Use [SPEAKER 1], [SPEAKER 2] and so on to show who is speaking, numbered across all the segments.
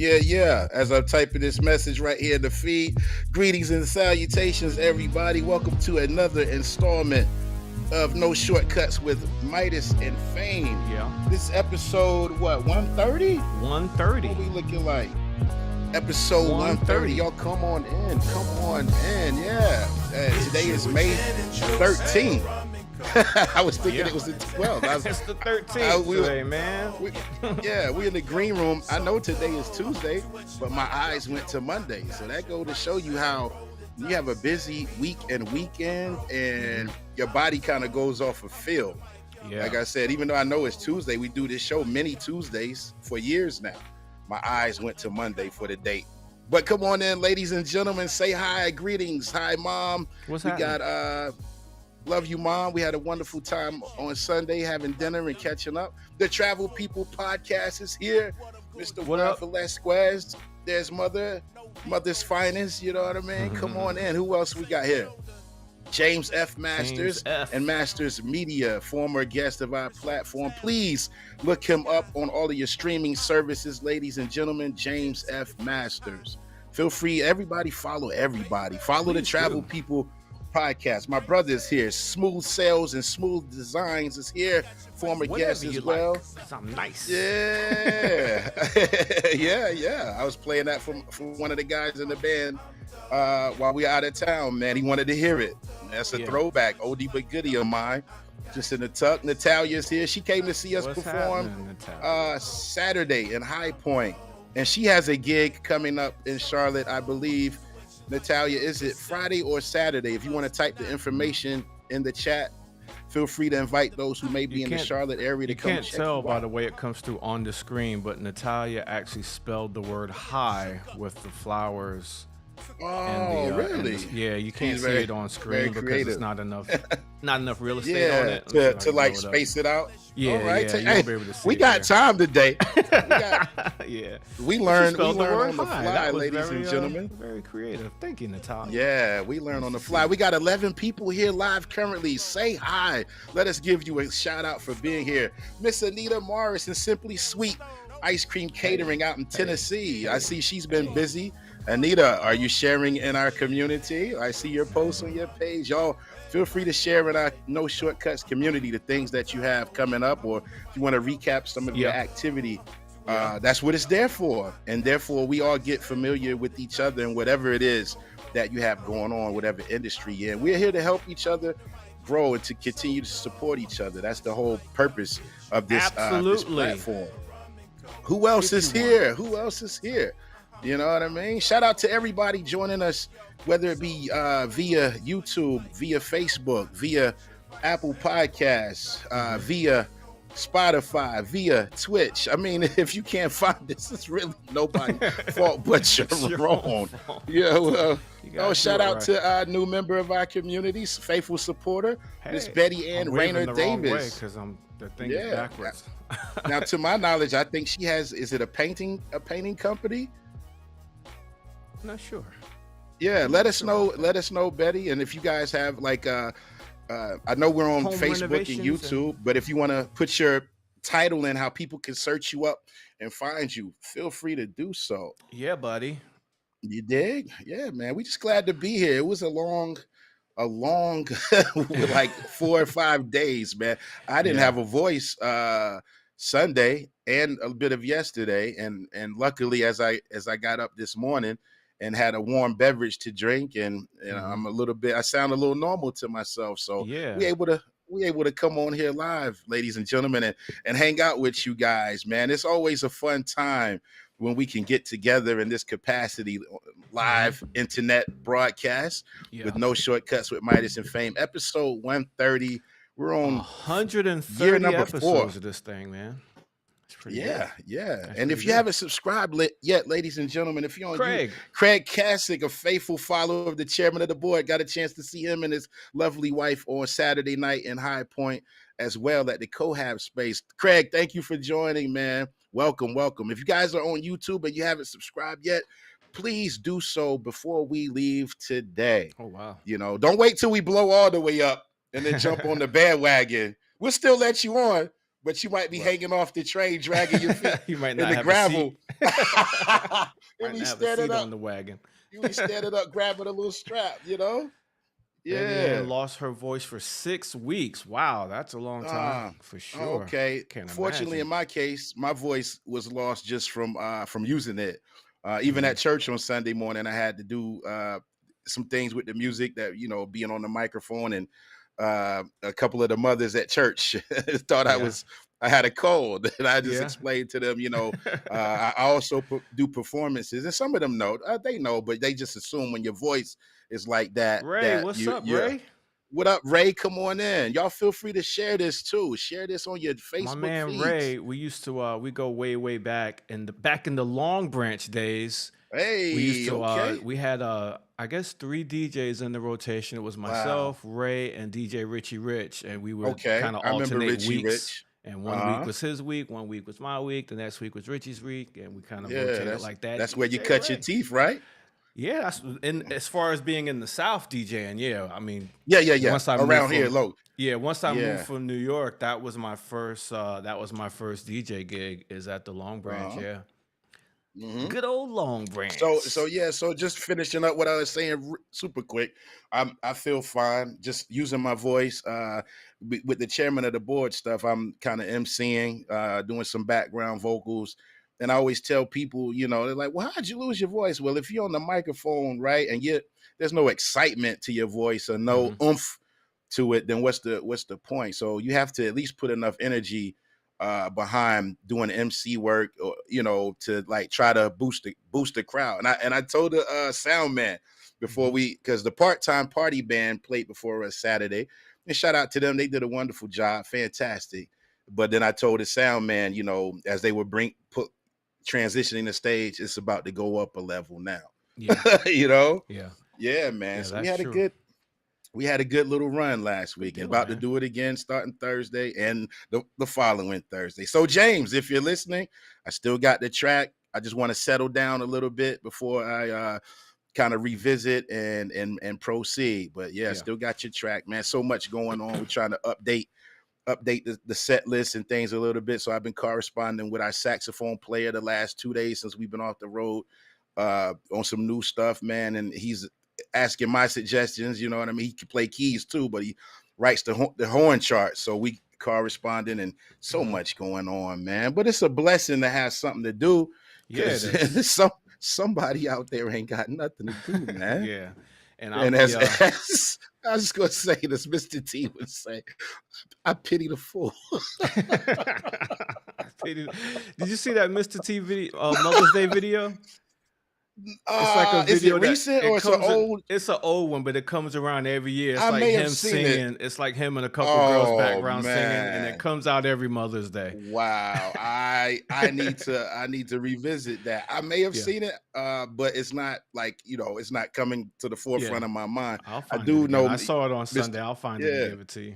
[SPEAKER 1] Yeah. As I'm typing this message right here in the feed, greetings and salutations, everybody. Welcome to another installment of No Shortcuts with Midas and Fame.
[SPEAKER 2] Yeah.
[SPEAKER 1] This episode, what, 130?
[SPEAKER 2] 130.
[SPEAKER 1] What we looking like? Episode 130. Y'all come on in. Yeah. Today is May 13th. I was thinking it was the 12th.
[SPEAKER 2] It's the 13th today, man.
[SPEAKER 1] We in the green room. I know today is Tuesday, but my eyes went to Monday. So that go to show you how you have a busy week and weekend and your body kind of goes off of feel.
[SPEAKER 2] Yeah.
[SPEAKER 1] Like I said, even though I know it's Tuesday, we do this show many Tuesdays for years now. My eyes went to Monday for the date. But come on in, ladies and gentlemen. Say hi. Greetings. Hi, Mom.
[SPEAKER 2] What's
[SPEAKER 1] happening? We
[SPEAKER 2] happening?
[SPEAKER 1] got love you, Mom. We had a wonderful time on Sunday having dinner and catching up. The Travel People Podcast is here. Mr. Juan Velasquez. There's Mother's Finest. You know what I mean? Come on in. Who else we got here? James F. Masters and Masters Media, former guest of our platform. Please look him up on all of your streaming services, ladies and gentlemen. James F. Masters. Feel free, everybody, follow everybody. Follow the Travel People Podcast. My brother is here. Smooth Sales and Smooth Designs is here. Former guest as well.
[SPEAKER 2] Something nice.
[SPEAKER 1] Yeah. yeah. I was playing that from one of the guys in the band while we were out of town, man. He wanted to hear it. That's a throwback. Oldie but goodie of mine. Just in the tuck. Natalia's here. She came to see us perform Saturday in High Point. And she has a gig coming up in Charlotte, I believe. Natalia, is it Friday or Saturday? If you want to type the information in the chat, feel free to invite those who may be in the Charlotte area to come check you out.
[SPEAKER 2] You can't tell by the way it comes through on the screen, but Natalia actually spelled the word high with the flowers.
[SPEAKER 1] Oh, really?
[SPEAKER 2] You can't see it on screen because it's not enough real estate on it.
[SPEAKER 1] To like space it out.
[SPEAKER 2] Yeah,
[SPEAKER 1] all right.
[SPEAKER 2] You won't be able to see
[SPEAKER 1] we got time today. We learned on the fly, ladies and gentlemen.
[SPEAKER 2] Very creative. Thank you, Natalia.
[SPEAKER 1] Yeah, we learned on the fly. We got 11 people here live currently. Say hi. Let us give you a shout out for being here. Miss Anita Morris and Simply Sweet Ice Cream Catering out in Tennessee. I see she's been busy. Anita, are you sharing in our community? I see your posts on your page. Y'all, feel free to share in our No Shortcuts community the things that you have coming up, or if you want to recap some of your activity. That's what it's there for. And therefore, we all get familiar with each other and whatever it is that you have going on, whatever industry you're in. We're here to help each other grow and to continue to support each other. That's the whole purpose of this platform. Who else is here? You know what I mean? Shout out to everybody joining us, whether it be via YouTube, via Facebook, via Apple Podcasts, via Spotify, via Twitch. I mean, if you can't find this, it's really nobody's fault but your own. Shout out to our new member of our community, faithful supporter, Miss Betty Ann Rayner Davis.
[SPEAKER 2] Because the thing is backwards.
[SPEAKER 1] Now, to my knowledge, I think she has. Is it a painting company?
[SPEAKER 2] Not sure.
[SPEAKER 1] Yeah, let us know, Betty. And if you guys have like I know we're on Facebook and YouTube, but if you want to put your title in how people can search you up and find you, feel free to do so.
[SPEAKER 2] Yeah, buddy.
[SPEAKER 1] You dig? Yeah, man. We just glad to be here. It was a long like 4 or 5 days, man. I didn't have a voice Sunday and a bit of yesterday, and luckily as I got up this morning and had a warm beverage to drink, and I sound a little normal to myself. So we able to come on here live, ladies and gentlemen, and hang out with you guys, man. It's always a fun time when we can get together in this capacity, live internet broadcast with No Shortcuts with Midas and Fame, episode 130. We're on
[SPEAKER 2] 130
[SPEAKER 1] year number
[SPEAKER 2] episodes
[SPEAKER 1] 4
[SPEAKER 2] of this thing, man.
[SPEAKER 1] Yeah. And if you haven't subscribed yet, ladies and gentlemen, if you're on Craig Cassick, a faithful follower of the chairman of the board, got a chance to see him and his lovely wife on Saturday night in High Point as well at the Cohab space. Craig, thank you for joining, man. Welcome. If you guys are on YouTube and you haven't subscribed yet, please do so before we leave today.
[SPEAKER 2] Oh, wow.
[SPEAKER 1] Don't wait till we blow all the way up and then jump on the bandwagon. We'll still let you on, but you might be
[SPEAKER 2] Right.
[SPEAKER 1] hanging off the train, dragging your feet
[SPEAKER 2] You might
[SPEAKER 1] in
[SPEAKER 2] not
[SPEAKER 1] the
[SPEAKER 2] have a
[SPEAKER 1] gravel.
[SPEAKER 2] seat.
[SPEAKER 1] And
[SPEAKER 2] Might
[SPEAKER 1] we
[SPEAKER 2] not have a
[SPEAKER 1] standing
[SPEAKER 2] seat
[SPEAKER 1] up.
[SPEAKER 2] on the wagon.
[SPEAKER 1] You be standing up, grabbing a little strap. You know?
[SPEAKER 2] Betty Ann
[SPEAKER 1] Yeah.
[SPEAKER 2] lost her voice for 6 weeks. Wow, that's a long time
[SPEAKER 1] Ah,
[SPEAKER 2] for sure.
[SPEAKER 1] okay.
[SPEAKER 2] Can't
[SPEAKER 1] Fortunately, in
[SPEAKER 2] imagine.
[SPEAKER 1] my case, my voice was lost just from using it. Even
[SPEAKER 2] Mhm.
[SPEAKER 1] at church on Sunday morning, I had to do some things with the music that being on the microphone, and a couple of the mothers at church thought
[SPEAKER 2] Yeah.
[SPEAKER 1] I had a cold, and I just
[SPEAKER 2] Yeah.
[SPEAKER 1] explained to them, I also do performances, and some of them know, they know, but they just assume when your voice is like that,
[SPEAKER 2] Ray,
[SPEAKER 1] that
[SPEAKER 2] what's up,
[SPEAKER 1] you're.
[SPEAKER 2] Ray?
[SPEAKER 1] What up, Ray? Come on in. Y'all feel free to share this too. Share this on your
[SPEAKER 2] My
[SPEAKER 1] Facebook
[SPEAKER 2] man
[SPEAKER 1] feeds.
[SPEAKER 2] Ray, we used to we go way, way back in the Long Branch days. We used
[SPEAKER 1] Hey,
[SPEAKER 2] to
[SPEAKER 1] okay.
[SPEAKER 2] we had I guess 3 DJs in the rotation. It was
[SPEAKER 1] Wow.
[SPEAKER 2] myself, Ray, and DJ Richie Rich, and we would
[SPEAKER 1] Okay.
[SPEAKER 2] kind of
[SPEAKER 1] I remember
[SPEAKER 2] alternate
[SPEAKER 1] Richie
[SPEAKER 2] weeks.
[SPEAKER 1] Rich.
[SPEAKER 2] And one week
[SPEAKER 1] Uh-huh.
[SPEAKER 2] was his week, one week was my week, the next week was Richie's week, and we kind of
[SPEAKER 1] Yeah,
[SPEAKER 2] rotated like that.
[SPEAKER 1] that's where you
[SPEAKER 2] DJ
[SPEAKER 1] cut your
[SPEAKER 2] Ray.
[SPEAKER 1] teeth, right?
[SPEAKER 2] Yeah, and as far as being in the South DJing, yeah, I mean,
[SPEAKER 1] Yeah, yeah, yeah.
[SPEAKER 2] once I moved
[SPEAKER 1] Around here,
[SPEAKER 2] from
[SPEAKER 1] low.
[SPEAKER 2] once I moved
[SPEAKER 1] Yeah.
[SPEAKER 2] from New York, that was my first DJ gig is at the Long Branch,
[SPEAKER 1] Uh-huh.
[SPEAKER 2] yeah.
[SPEAKER 1] Hmm.
[SPEAKER 2] Good old Long
[SPEAKER 1] So
[SPEAKER 2] Branch.
[SPEAKER 1] yeah, so just finishing up what I was saying super quick. I feel fine just using my voice. With the chairman of the board stuff, I'm kind of emceeing, doing some background vocals. And I always tell people, they're like, "Well, how'd you lose your voice?" Well, if you're on the microphone, right, and there's no excitement to your voice or no
[SPEAKER 2] Mhm.
[SPEAKER 1] oomph to it, then what's the point? So you have to at least put enough energy behind doing MC work, or to like try to boost the crowd. And I told the sound man before
[SPEAKER 2] Mhm.
[SPEAKER 1] because the part-time party band played before us Saturday, and shout out to them, they did a wonderful job, fantastic. But then I told the sound man, as they were transitioning the stage, it's about to go up a level now.
[SPEAKER 2] Yeah.
[SPEAKER 1] you know
[SPEAKER 2] Yeah.
[SPEAKER 1] yeah, man.
[SPEAKER 2] Yeah,
[SPEAKER 1] So
[SPEAKER 2] that's true.
[SPEAKER 1] we had a good little run last
[SPEAKER 2] Good
[SPEAKER 1] week, and
[SPEAKER 2] deal,
[SPEAKER 1] about to
[SPEAKER 2] man.
[SPEAKER 1] do it again starting Thursday and the following Thursday. So, James, if you're listening, I still got the track. I just want to settle down a little bit before I kind of revisit and proceed. But yeah,
[SPEAKER 2] Yeah.
[SPEAKER 1] still got your track, man. So much going on. We're trying to update the set list and things a little bit. So I've been corresponding with our saxophone player the last 2 days since we've been off the road on some new stuff, man. And he's asking my suggestions. You know what I mean? He can play keys too, but he writes the horn chart. So we corresponding, and so
[SPEAKER 2] Mhm.
[SPEAKER 1] much going on, man. But it's a blessing to have something to do
[SPEAKER 2] Yeah, it is.
[SPEAKER 1] because somebody out there ain't got nothing to do, man.
[SPEAKER 2] Yeah. And I'll
[SPEAKER 1] And
[SPEAKER 2] be
[SPEAKER 1] as I was just gonna say, this Mr. T would say, I pity the fool.
[SPEAKER 2] Did you see that Mr. T video, Mother's Day video? It's like a
[SPEAKER 1] Is it
[SPEAKER 2] video that
[SPEAKER 1] recent or
[SPEAKER 2] it
[SPEAKER 1] it's an
[SPEAKER 2] comes in,
[SPEAKER 1] old?
[SPEAKER 2] it's an old one, but it comes around every year. It's
[SPEAKER 1] I
[SPEAKER 2] like
[SPEAKER 1] may have
[SPEAKER 2] him
[SPEAKER 1] seen it.
[SPEAKER 2] singing. It's like him and a couple girls
[SPEAKER 1] Oh
[SPEAKER 2] background singing, and it
[SPEAKER 1] man.
[SPEAKER 2] comes out every Mother's Day.
[SPEAKER 1] Wow. I need to revisit that. I may have
[SPEAKER 2] Yeah.
[SPEAKER 1] seen it, but it's not like, it's not coming to the
[SPEAKER 2] Yeah.
[SPEAKER 1] forefront of my mind.
[SPEAKER 2] I'll
[SPEAKER 1] I
[SPEAKER 2] find it
[SPEAKER 1] do
[SPEAKER 2] again.
[SPEAKER 1] know
[SPEAKER 2] I saw it on
[SPEAKER 1] Mr.
[SPEAKER 2] Sunday. I'll find it and
[SPEAKER 1] Yeah,
[SPEAKER 2] give it to you.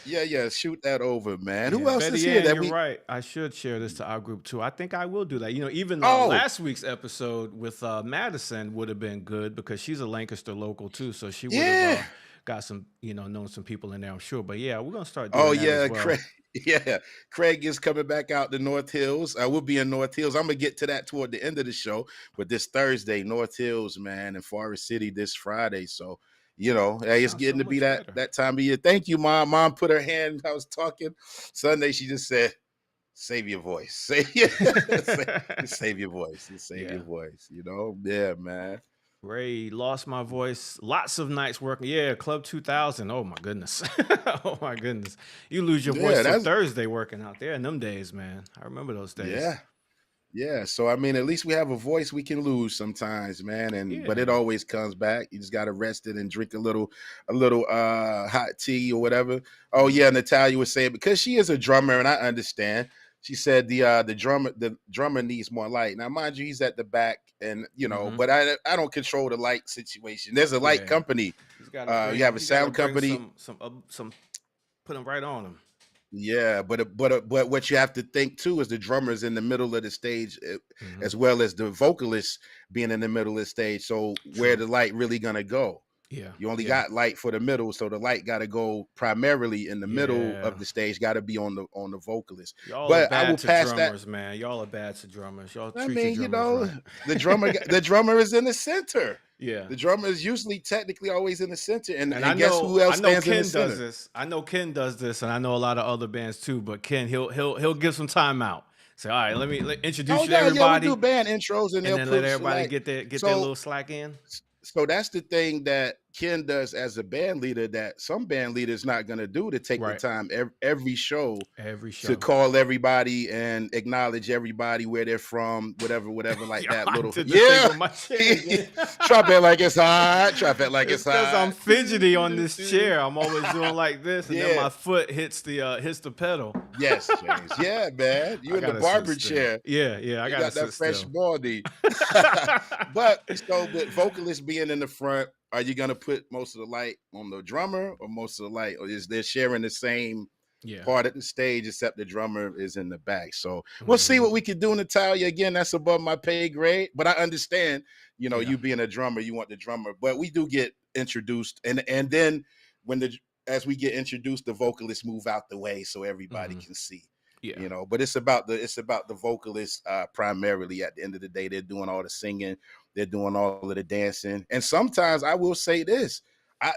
[SPEAKER 1] yeah, shoot that over, man. Who
[SPEAKER 2] Yeah,
[SPEAKER 1] else is
[SPEAKER 2] Betty
[SPEAKER 1] here
[SPEAKER 2] Ann,
[SPEAKER 1] that
[SPEAKER 2] you're
[SPEAKER 1] we
[SPEAKER 2] right. I should share this to our group too. I think I will do that. Even
[SPEAKER 1] oh
[SPEAKER 2] last week's episode with Madison would have been good because she's a Lancaster local too, so she would have
[SPEAKER 1] yeah.
[SPEAKER 2] got some, known some people in there, I'm sure. But yeah, we're gonna start
[SPEAKER 1] Oh
[SPEAKER 2] doing that as
[SPEAKER 1] yeah,
[SPEAKER 2] well.
[SPEAKER 1] Craig. Yeah, Craig is coming back out to North Hills. We'll be in North Hills. I'm gonna get to that toward the end of the show. But this Thursday, North Hills, man, in Forest City this Friday. So,
[SPEAKER 2] That
[SPEAKER 1] hey, it's
[SPEAKER 2] sounds so
[SPEAKER 1] getting to be
[SPEAKER 2] much
[SPEAKER 1] that
[SPEAKER 2] better.
[SPEAKER 1] that time of year. Thank you, Mom. Mom put her hand. I was talking Sunday. She just said, "Save your voice. Save your voice. Save
[SPEAKER 2] Yeah.
[SPEAKER 1] your voice." Yeah, man.
[SPEAKER 2] Ray lost my voice. Lots of nights working. Yeah, Club 2000. Oh my goodness. Oh my goodness. You lose your voice
[SPEAKER 1] Yeah,
[SPEAKER 2] till
[SPEAKER 1] that's
[SPEAKER 2] Thursday working out there in them days, man. I remember those days.
[SPEAKER 1] yeah. Yeah, so I mean, at least we have a voice we can lose sometimes, man. But it
[SPEAKER 2] Yeah.
[SPEAKER 1] always comes back. You just gotta rest it and drink a little hot tea or whatever. Oh
[SPEAKER 2] Mhm.
[SPEAKER 1] yeah, Natalia was saying because she is a drummer, and I understand. She said the drummer needs more light. Now, mind you, he's at the back, and
[SPEAKER 2] Mhm.
[SPEAKER 1] but I don't control the light situation. There's a light
[SPEAKER 2] Yeah.
[SPEAKER 1] company.
[SPEAKER 2] He's got to
[SPEAKER 1] You have a
[SPEAKER 2] he got to
[SPEAKER 1] sound
[SPEAKER 2] bring
[SPEAKER 1] company.
[SPEAKER 2] some put him right on him.
[SPEAKER 1] Yeah, but what you have to think too is the drummer's in the middle of the stage,
[SPEAKER 2] Mhm.
[SPEAKER 1] as well as the vocalist being in the middle of the stage. So where
[SPEAKER 2] True.
[SPEAKER 1] the light really gonna go?
[SPEAKER 2] Yeah.
[SPEAKER 1] You only
[SPEAKER 2] Yeah.
[SPEAKER 1] got light for the middle, so the light got to go primarily in the middle
[SPEAKER 2] Yeah.
[SPEAKER 1] of the stage, got to be on the vocalist.
[SPEAKER 2] Y'all are
[SPEAKER 1] But I
[SPEAKER 2] bad
[SPEAKER 1] will
[SPEAKER 2] to
[SPEAKER 1] pass that.
[SPEAKER 2] drummers, man. Y'all are bad to drummers. Y'all
[SPEAKER 1] I
[SPEAKER 2] treat your
[SPEAKER 1] mean,
[SPEAKER 2] drummers right.
[SPEAKER 1] the drummer is in the center.
[SPEAKER 2] Yeah.
[SPEAKER 1] The drummer is usually technically always in the center, and
[SPEAKER 2] And I
[SPEAKER 1] guess who
[SPEAKER 2] know
[SPEAKER 1] else
[SPEAKER 2] I know
[SPEAKER 1] stands in the
[SPEAKER 2] Ken does
[SPEAKER 1] center?
[SPEAKER 2] this. I know Ken does this, and I know a lot of other bands too. But Ken, he'll give some time out. Say, all right, let introduce
[SPEAKER 1] Oh
[SPEAKER 2] you to
[SPEAKER 1] yeah, we do
[SPEAKER 2] everybody,
[SPEAKER 1] band intros, and
[SPEAKER 2] and
[SPEAKER 1] they'll
[SPEAKER 2] then let
[SPEAKER 1] put
[SPEAKER 2] everybody
[SPEAKER 1] like
[SPEAKER 2] get their
[SPEAKER 1] so.
[SPEAKER 2] little slack in.
[SPEAKER 1] So that's the thing that Ken does as a band leader that some band leaders not going to do, to take the
[SPEAKER 2] Right.
[SPEAKER 1] time every show
[SPEAKER 2] Every
[SPEAKER 1] to
[SPEAKER 2] show.
[SPEAKER 1] call everybody and acknowledge everybody, where they're from, whatever, like
[SPEAKER 2] Yo,
[SPEAKER 1] that
[SPEAKER 2] I
[SPEAKER 1] little.
[SPEAKER 2] did the thing
[SPEAKER 1] Yeah.
[SPEAKER 2] with my chair again.
[SPEAKER 1] Drop it like it's hot. Drop it like
[SPEAKER 2] It's
[SPEAKER 1] it's
[SPEAKER 2] because I'm
[SPEAKER 1] hot.
[SPEAKER 2] fidgety on this chair. I'm always doing like this, and then
[SPEAKER 1] Yeah.
[SPEAKER 2] my foot hits the pedal.
[SPEAKER 1] Yes, James. Yeah, man. You
[SPEAKER 2] I
[SPEAKER 1] in the
[SPEAKER 2] gotta sit
[SPEAKER 1] barber
[SPEAKER 2] still.
[SPEAKER 1] chair.
[SPEAKER 2] Yeah, I
[SPEAKER 1] You
[SPEAKER 2] gotta
[SPEAKER 1] got that
[SPEAKER 2] sit
[SPEAKER 1] fresh
[SPEAKER 2] still.
[SPEAKER 1] baldy. But so with vocalists being in the front, are you gonna put most of the light on the drummer, or most of the light, or is they sharing the same
[SPEAKER 2] Yeah.
[SPEAKER 1] part of the stage, except the drummer is in the back? So we'll see
[SPEAKER 2] Hmm.
[SPEAKER 1] what we can do, Natalia. Again, that's above my pay grade, but I understand,
[SPEAKER 2] Yeah.
[SPEAKER 1] you being a drummer, you want the drummer, but we do get introduced, and then when the as we get introduced, the vocalists move out the way so everybody
[SPEAKER 2] Hmm.
[SPEAKER 1] can see.
[SPEAKER 2] Yeah.
[SPEAKER 1] But it's about the vocalists primarily. At the end of the day, they're doing all the singing, they're doing all of the dancing, and sometimes I will say this: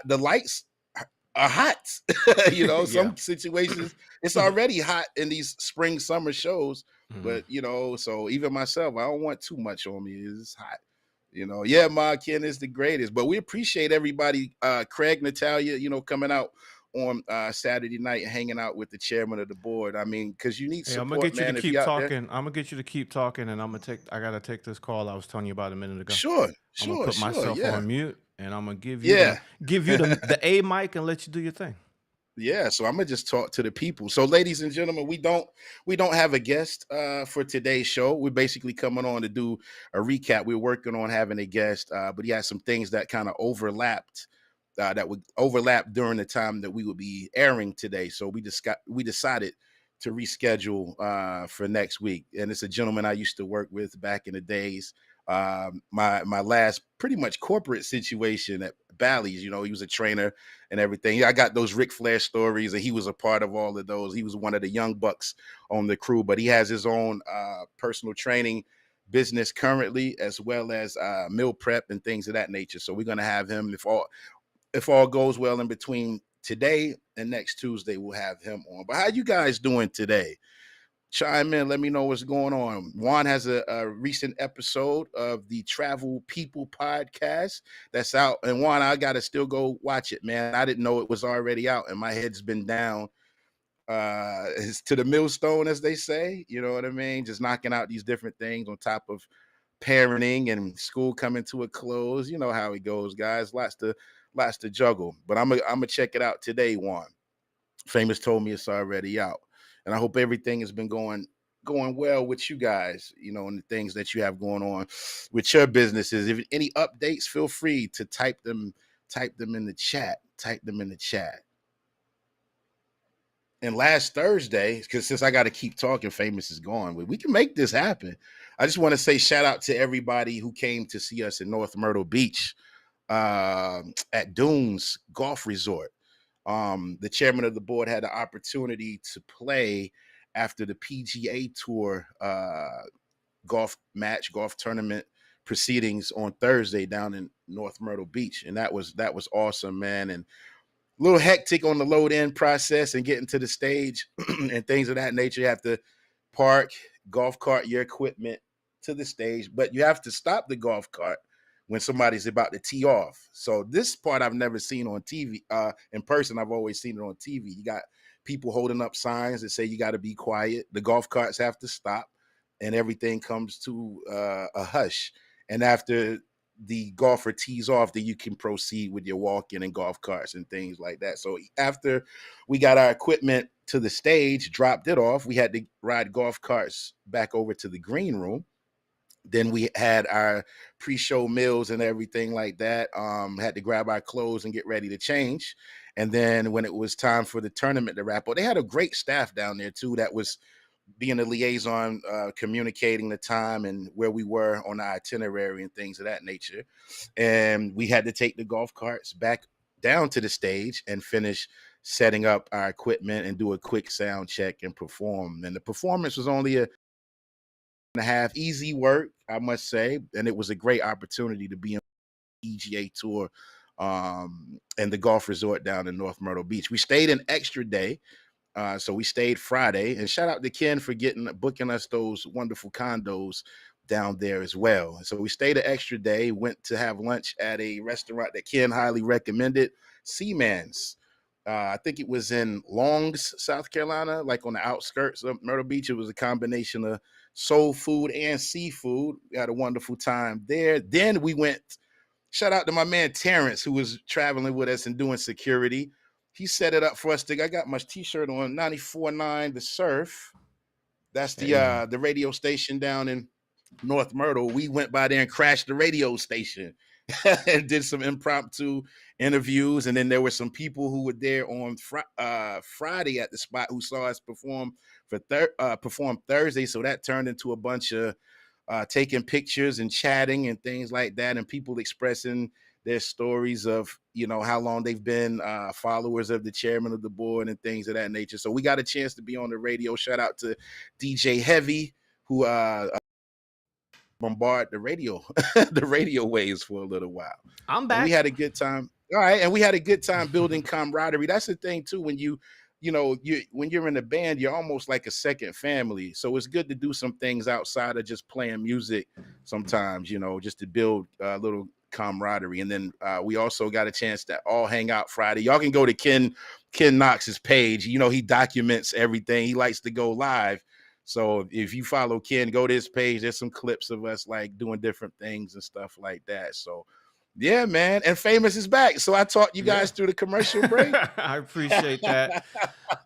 [SPEAKER 1] the lights are hot.
[SPEAKER 2] Yeah.
[SPEAKER 1] Some situations it's already hot in these spring summer shows,
[SPEAKER 2] Hmm.
[SPEAKER 1] but so even myself, I don't want too much on me. It's hot. Yeah, Ma Ken is the greatest, but we appreciate everybody. Craig, Natalia, coming out on Saturday night and hanging out with the chairman of the board. I mean, because you need
[SPEAKER 2] Hey, I'm gonna
[SPEAKER 1] support,
[SPEAKER 2] get you to
[SPEAKER 1] man. If
[SPEAKER 2] keep
[SPEAKER 1] you're out there,
[SPEAKER 2] talking. I'm gonna get you to keep talking, and I gotta take this call I was telling you about a minute ago.
[SPEAKER 1] sure,
[SPEAKER 2] I'm gonna
[SPEAKER 1] sure,
[SPEAKER 2] put
[SPEAKER 1] sure,
[SPEAKER 2] myself
[SPEAKER 1] yeah,
[SPEAKER 2] on mute, and I'm gonna
[SPEAKER 1] yeah.
[SPEAKER 2] give you the A mic and let you do your thing.
[SPEAKER 1] Yeah, so I'm gonna just talk to the people. So, ladies and gentlemen, we don't have a guest for today's show. We're basically coming on to do a recap. We're working on having a guest, but he has some things that kind of overlapped, that would overlap during the time that we would be airing today. So we decided to reschedule for next week. And it's a gentleman I used to work with back in the days. My last pretty much corporate situation at Bally's. He was a trainer and everything. I got those Ric Flair stories, and he was a part of all of those. He was one of the young bucks on the crew, but he has his own personal training business currently, as well as meal prep and things of that nature. So we're gonna have him, if all goes well in between today and next Tuesday, we'll have him on. But how you guys doing today? Chime in, let me know what's going on. Juan has a recent episode of the Travel People podcast that's out. And Juan, I gotta still go watch it, man. I didn't know it was already out, and my head's been down is to the millstone, as they say. You know what I mean? Just knocking out these different things on top of parenting and school coming to a close. You know how it goes, guys. Lots to juggle. But I'm gonna check it out today, Juan. Famous told me it's already out, and I hope everything has been going well with you guys, and the things that you have going on with your businesses. If any updates, feel free to type them in the chat. Type them in the chat. And last Thursday, because since I got to keep talking, Famous is gone, we can make this happen. I just want to say shout out to everybody who came to see us in North Myrtle Beach, at Dunes Golf Resort. The chairman of the board had the opportunity to play after the PGA Tour golf tournament proceedings on Thursday down in North Myrtle Beach, and that was awesome, man. And a little hectic on the load in process and getting to the stage and things of that nature. You have to park, golf cart your equipment to the stage, but you have to stop the golf cart when somebody's about to tee off. So this part I've never seen on TV, in person. I've always seen it on TV. You got people holding up signs that say you got to be quiet. The golf carts have to stop, and everything comes to a hush. And after the golfer tees off, then you can proceed with your walk-in and golf carts and things like that. So after we got our equipment to the stage, dropped it off, we had to ride golf carts back over to the green room. Then we had our pre-show meals and everything like that. Had to grab our clothes and get ready to change. And then when it was time for the tournament to wrap up, they had a great staff down there too that was being a liaison, communicating the time and where we were on the itinerary and things of that nature. And we had to take the golf carts back down to the stage and finish setting up our equipment and do a quick sound check and perform. And the performance was only a and a half easy work, I must say, and it was a great opportunity to be on the EGA tour and the golf resort down in North Myrtle Beach. We stayed an extra day, so we stayed Friday, and shout out to Ken for booking us those wonderful condos down there as well. So we stayed an extra day, went to have lunch at a restaurant that Ken highly recommended, Seaman's. I think it was in Longs, South Carolina, like on the outskirts of Myrtle Beach. It was a combination of soul food and seafood. We had a wonderful time there. Then we went, shout out to my man Terrence, who was traveling with us and doing security. He set it up for us. I got my t-shirt on, 94.9 The Surf. That's
[SPEAKER 2] Hey.
[SPEAKER 1] the radio station down in North Myrtle. We went by there and crashed the radio station and did some impromptu interviews. And then there were some people who were there on Friday at the spot who saw us perform perform Thursday. So that turned into a bunch of taking pictures and chatting and things like that, and people expressing their stories of how long they've been followers of the chairman of the board and things of that nature. So we got a chance to be on the radio. Shout out to DJ Heavy, who bombard the radio the radio waves for a little while.
[SPEAKER 2] I'm
[SPEAKER 1] And we
[SPEAKER 2] back.
[SPEAKER 1] had a good time. All right, and we had a good time building camaraderie. That's the thing too. When you when you're in a band, you're almost like a second family. So it's good to do some things outside of just playing music sometimes, just to build a little camaraderie. And then we also got a chance to all hang out Friday. Y'all can go to Ken Knox's page. He documents everything. He likes to go live. So if you follow Ken, go to his page. There's some clips of us like doing different things and stuff like that. So yeah, man. And Famous is back. So I taught you
[SPEAKER 2] Yeah.
[SPEAKER 1] guys through the commercial break.
[SPEAKER 2] I appreciate that.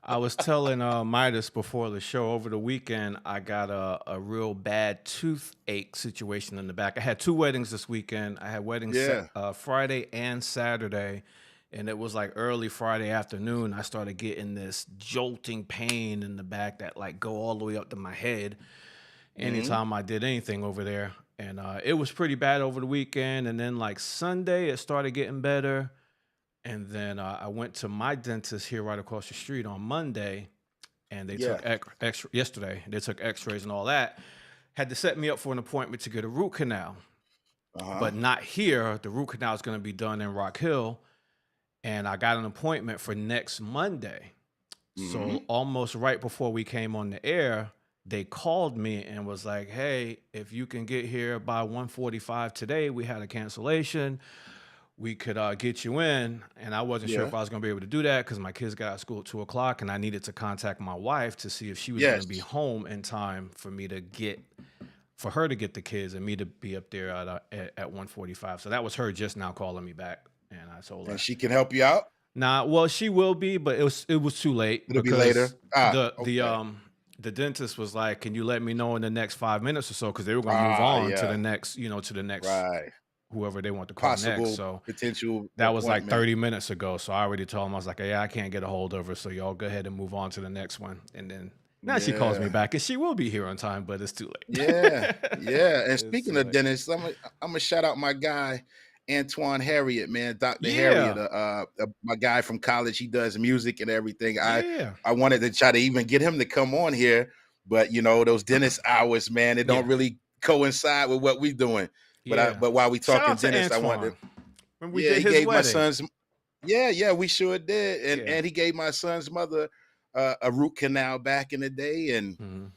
[SPEAKER 2] I was telling Midas before the show over the weekend, I got a real bad toothache situation in the back. I had two weddings this weekend. I had weddings
[SPEAKER 1] Yeah.
[SPEAKER 2] Friday and Saturday, and it was like early Friday afternoon. I started getting this jolting pain in the back that like go all the way up to my head
[SPEAKER 1] Hmm.
[SPEAKER 2] anytime I did anything over there. And it was pretty bad over the weekend. And then like Sunday, it started getting better. And then I went to my dentist here right across the street on Monday, and they took
[SPEAKER 1] Yeah.
[SPEAKER 2] yesterday. They took X-rays and all that. Had to set me up for an appointment to get a root canal,
[SPEAKER 1] Uh-huh.
[SPEAKER 2] but not here. The root canal is going to be done in Rock Hill, and I got an appointment for next Monday.
[SPEAKER 1] Hmm.
[SPEAKER 2] So almost right before we came on the air, they called me and was like, "Hey, if you can get here by 1:45 today, we had a cancellation. We could get you in." And I wasn't sure
[SPEAKER 1] Yeah.
[SPEAKER 2] if I was going to be able to do that because my kids got out of school at 2 o'clock, and I needed to contact my wife to see if she was going to be
[SPEAKER 1] Yes.
[SPEAKER 2] home in time for her to get the kids and me to be up there at 1:45. So that was her just now calling me back, and I told
[SPEAKER 1] And
[SPEAKER 2] her,
[SPEAKER 1] she can help you out.
[SPEAKER 2] "Nah, well, she will be, but it was too late
[SPEAKER 1] It'll be later.
[SPEAKER 2] because
[SPEAKER 1] Ah,
[SPEAKER 2] the
[SPEAKER 1] okay.
[SPEAKER 2] the dentist was like, 'Can you let me know in the next 5 minutes or so?' Because they were going to move
[SPEAKER 1] Ah,
[SPEAKER 2] on to
[SPEAKER 1] yeah.
[SPEAKER 2] the next, to the next
[SPEAKER 1] Right.
[SPEAKER 2] whoever they want to call next.
[SPEAKER 1] Possible
[SPEAKER 2] So
[SPEAKER 1] potential
[SPEAKER 2] that was like
[SPEAKER 1] appointment.
[SPEAKER 2] 30 minutes ago. So I already told him, I was like, yeah, I can't get a hold of her. So y'all go ahead and move on to the next one. And then now she calls me
[SPEAKER 1] Yeah.
[SPEAKER 2] back and she will be here on time, but it's too
[SPEAKER 1] Yeah.
[SPEAKER 2] late.
[SPEAKER 1] Yeah. And
[SPEAKER 2] It's
[SPEAKER 1] speaking
[SPEAKER 2] too
[SPEAKER 1] of
[SPEAKER 2] late.
[SPEAKER 1] dentists, I'm gonna shout out my guy, Antoine Harriet, man, Dr. Harriet,
[SPEAKER 2] Yeah.
[SPEAKER 1] my guy from college. He does music and everything.
[SPEAKER 2] Yeah.
[SPEAKER 1] I wanted to try to even get him to come on here, but those dentist hours, man, it don't
[SPEAKER 2] Yeah.
[SPEAKER 1] really coincide with what we doing.
[SPEAKER 2] Yeah.
[SPEAKER 1] But while we
[SPEAKER 2] Shout
[SPEAKER 1] talking
[SPEAKER 2] out to
[SPEAKER 1] dentist, I wanted to,
[SPEAKER 2] Antoine when we
[SPEAKER 1] yeah,
[SPEAKER 2] did
[SPEAKER 1] he
[SPEAKER 2] his
[SPEAKER 1] gave my
[SPEAKER 2] wedding.
[SPEAKER 1] son's, yeah, yeah, we sure did. And
[SPEAKER 2] Yeah.
[SPEAKER 1] he gave my son's mother a root canal back in the day. And
[SPEAKER 2] Mhm.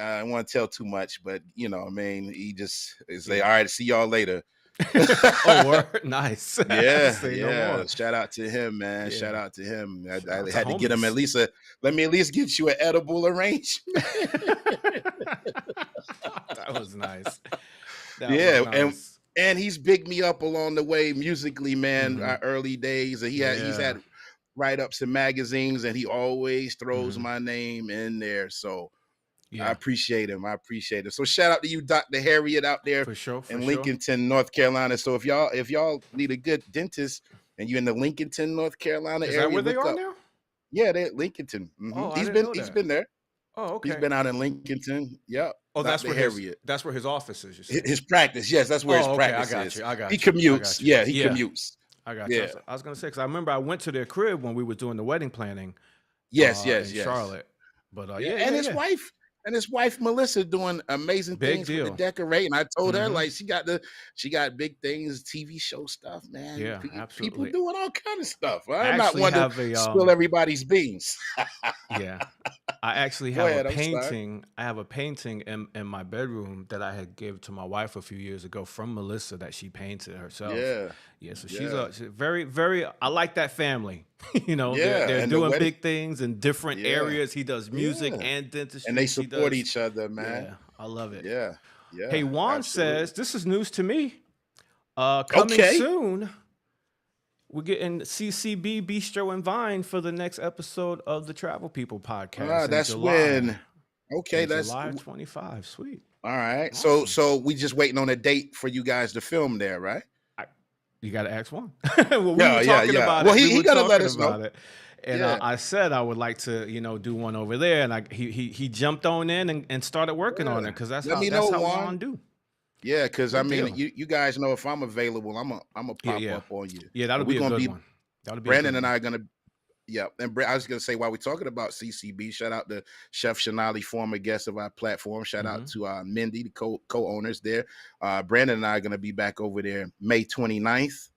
[SPEAKER 1] I don't want to tell too much, but I mean, he just say,
[SPEAKER 2] Yeah.
[SPEAKER 1] "All right, see y'all later."
[SPEAKER 2] Oh, word. Nice.
[SPEAKER 1] Yeah,
[SPEAKER 2] Say no
[SPEAKER 1] yeah.
[SPEAKER 2] more.
[SPEAKER 1] Shout out to him, man. Shout
[SPEAKER 2] Yeah.
[SPEAKER 1] out to him.
[SPEAKER 2] Shout out
[SPEAKER 1] I
[SPEAKER 2] to
[SPEAKER 1] had to get him at
[SPEAKER 2] homies.
[SPEAKER 1] least let me at least get you an edible arrangement.
[SPEAKER 2] That was nice. That was
[SPEAKER 1] Yeah,
[SPEAKER 2] nice.
[SPEAKER 1] and he's bigged me up along the way musically, man.
[SPEAKER 2] Hmm.
[SPEAKER 1] Our early days, and he's
[SPEAKER 2] Yeah.
[SPEAKER 1] had write ups in magazines, and he always throws
[SPEAKER 2] Hmm.
[SPEAKER 1] my name in there. So I
[SPEAKER 2] Yeah.
[SPEAKER 1] appreciate him. I appreciate it. So shout out to you, Dr. Harriet, out there
[SPEAKER 2] For sure. For
[SPEAKER 1] in
[SPEAKER 2] sure.
[SPEAKER 1] Lincolnton, North Carolina. So if y'all need a good dentist and you're in the Lincolnton, North Carolina
[SPEAKER 2] Is that
[SPEAKER 1] area,
[SPEAKER 2] where they
[SPEAKER 1] look
[SPEAKER 2] are
[SPEAKER 1] up.
[SPEAKER 2] now?
[SPEAKER 1] Yeah, they're at Lincolnton.
[SPEAKER 2] Oh, I
[SPEAKER 1] He's
[SPEAKER 2] didn't
[SPEAKER 1] been
[SPEAKER 2] know
[SPEAKER 1] he's
[SPEAKER 2] that.
[SPEAKER 1] been there.
[SPEAKER 2] Oh,
[SPEAKER 1] He's
[SPEAKER 2] okay.
[SPEAKER 1] been out in Lincolnton. Yep,
[SPEAKER 2] Oh,
[SPEAKER 1] Dr. Harriet.
[SPEAKER 2] that's where his office is, you're
[SPEAKER 1] Hi
[SPEAKER 2] saying?
[SPEAKER 1] his practice, yes, that's where his
[SPEAKER 2] Oh, okay, I
[SPEAKER 1] practice
[SPEAKER 2] got
[SPEAKER 1] is.
[SPEAKER 2] you, I
[SPEAKER 1] He
[SPEAKER 2] got you, I
[SPEAKER 1] commutes.
[SPEAKER 2] got you.
[SPEAKER 1] Yeah, he
[SPEAKER 2] Yeah,
[SPEAKER 1] commutes.
[SPEAKER 2] I got you.
[SPEAKER 1] Yeah.
[SPEAKER 2] I was gonna say, 'cause I remember I went to their crib when we were doing the wedding planning,
[SPEAKER 1] Yes, yes,
[SPEAKER 2] in
[SPEAKER 1] yes.
[SPEAKER 2] Charlotte. But,
[SPEAKER 1] Yeah,
[SPEAKER 2] yeah, yeah, yeah.
[SPEAKER 1] and his wife Melissa doing amazing
[SPEAKER 2] Big
[SPEAKER 1] things with the
[SPEAKER 2] deal.
[SPEAKER 1] decorating. I told her
[SPEAKER 2] Mhm.
[SPEAKER 1] like she got big things, TV show stuff, man.
[SPEAKER 2] Yeah,
[SPEAKER 1] People
[SPEAKER 2] absolutely.
[SPEAKER 1] doing all kind of stuff.
[SPEAKER 2] I
[SPEAKER 1] I'm not
[SPEAKER 2] actually
[SPEAKER 1] one to
[SPEAKER 2] have a,
[SPEAKER 1] spill everybody's beans.
[SPEAKER 2] yeah. I actually
[SPEAKER 1] Go
[SPEAKER 2] have a
[SPEAKER 1] ahead. I'm sorry.
[SPEAKER 2] painting. I have a painting in my bedroom that I had gave to my wife a few years ago from Melissa that she painted herself.
[SPEAKER 1] Yeah,
[SPEAKER 2] Yeah, so
[SPEAKER 1] yeah,
[SPEAKER 2] she's very, very. I like that family.
[SPEAKER 1] yeah.
[SPEAKER 2] They're
[SPEAKER 1] And the
[SPEAKER 2] doing
[SPEAKER 1] wedding,
[SPEAKER 2] big things in different
[SPEAKER 1] yeah,
[SPEAKER 2] areas. He does music
[SPEAKER 1] yeah.
[SPEAKER 2] and
[SPEAKER 1] And they
[SPEAKER 2] dentistry. She
[SPEAKER 1] support
[SPEAKER 2] does.
[SPEAKER 1] each other, man.
[SPEAKER 2] Yeah, I love it.
[SPEAKER 1] Yeah,
[SPEAKER 2] Hey,
[SPEAKER 1] yeah,
[SPEAKER 2] Juan
[SPEAKER 1] absolutely.
[SPEAKER 2] says this is news to me. Coming
[SPEAKER 1] Okay.
[SPEAKER 2] soon. We're getting CCB Bistro and Vine for the next episode of the Travel People podcast in
[SPEAKER 1] That's
[SPEAKER 2] July.
[SPEAKER 1] when. Okay,
[SPEAKER 2] In
[SPEAKER 1] that's
[SPEAKER 2] July 25. Sweet.
[SPEAKER 1] all right. So
[SPEAKER 2] Awesome.
[SPEAKER 1] so we just waiting on a date for you guys to film there, right?
[SPEAKER 2] I, you got to ask one. Well, we were
[SPEAKER 1] Yeah, yeah,
[SPEAKER 2] talking
[SPEAKER 1] yeah.
[SPEAKER 2] about
[SPEAKER 1] Well,
[SPEAKER 2] it. We
[SPEAKER 1] he
[SPEAKER 2] were
[SPEAKER 1] gotta let
[SPEAKER 2] talking
[SPEAKER 1] us know.
[SPEAKER 2] about it. And
[SPEAKER 1] Yeah,
[SPEAKER 2] I said I would like to, do one over there. And he jumped on in and started working on
[SPEAKER 1] yeah.
[SPEAKER 2] it because that's
[SPEAKER 1] Let
[SPEAKER 2] how
[SPEAKER 1] me
[SPEAKER 2] that's
[SPEAKER 1] know,
[SPEAKER 2] how
[SPEAKER 1] Juan.
[SPEAKER 2] Juan do.
[SPEAKER 1] Yeah, because I
[SPEAKER 2] Good
[SPEAKER 1] mean,
[SPEAKER 2] deal.
[SPEAKER 1] you guys know if I'm available, I'm a
[SPEAKER 2] Yeah,
[SPEAKER 1] pop
[SPEAKER 2] yeah.
[SPEAKER 1] up on you,
[SPEAKER 2] Yeah,
[SPEAKER 1] and
[SPEAKER 2] that'll
[SPEAKER 1] we're
[SPEAKER 2] be a
[SPEAKER 1] gonna
[SPEAKER 2] good
[SPEAKER 1] be
[SPEAKER 2] one. That'll be a
[SPEAKER 1] Brandon
[SPEAKER 2] good
[SPEAKER 1] and
[SPEAKER 2] one.
[SPEAKER 1] I are gonna. Yeah, and I was gonna say while we're talking about CCB, shout out to Chef Shanali, former guest of our platform. Shout out
[SPEAKER 2] Hmm.
[SPEAKER 1] to Mindy, the co-owners there. Brandon and I are gonna be back over there May 29th,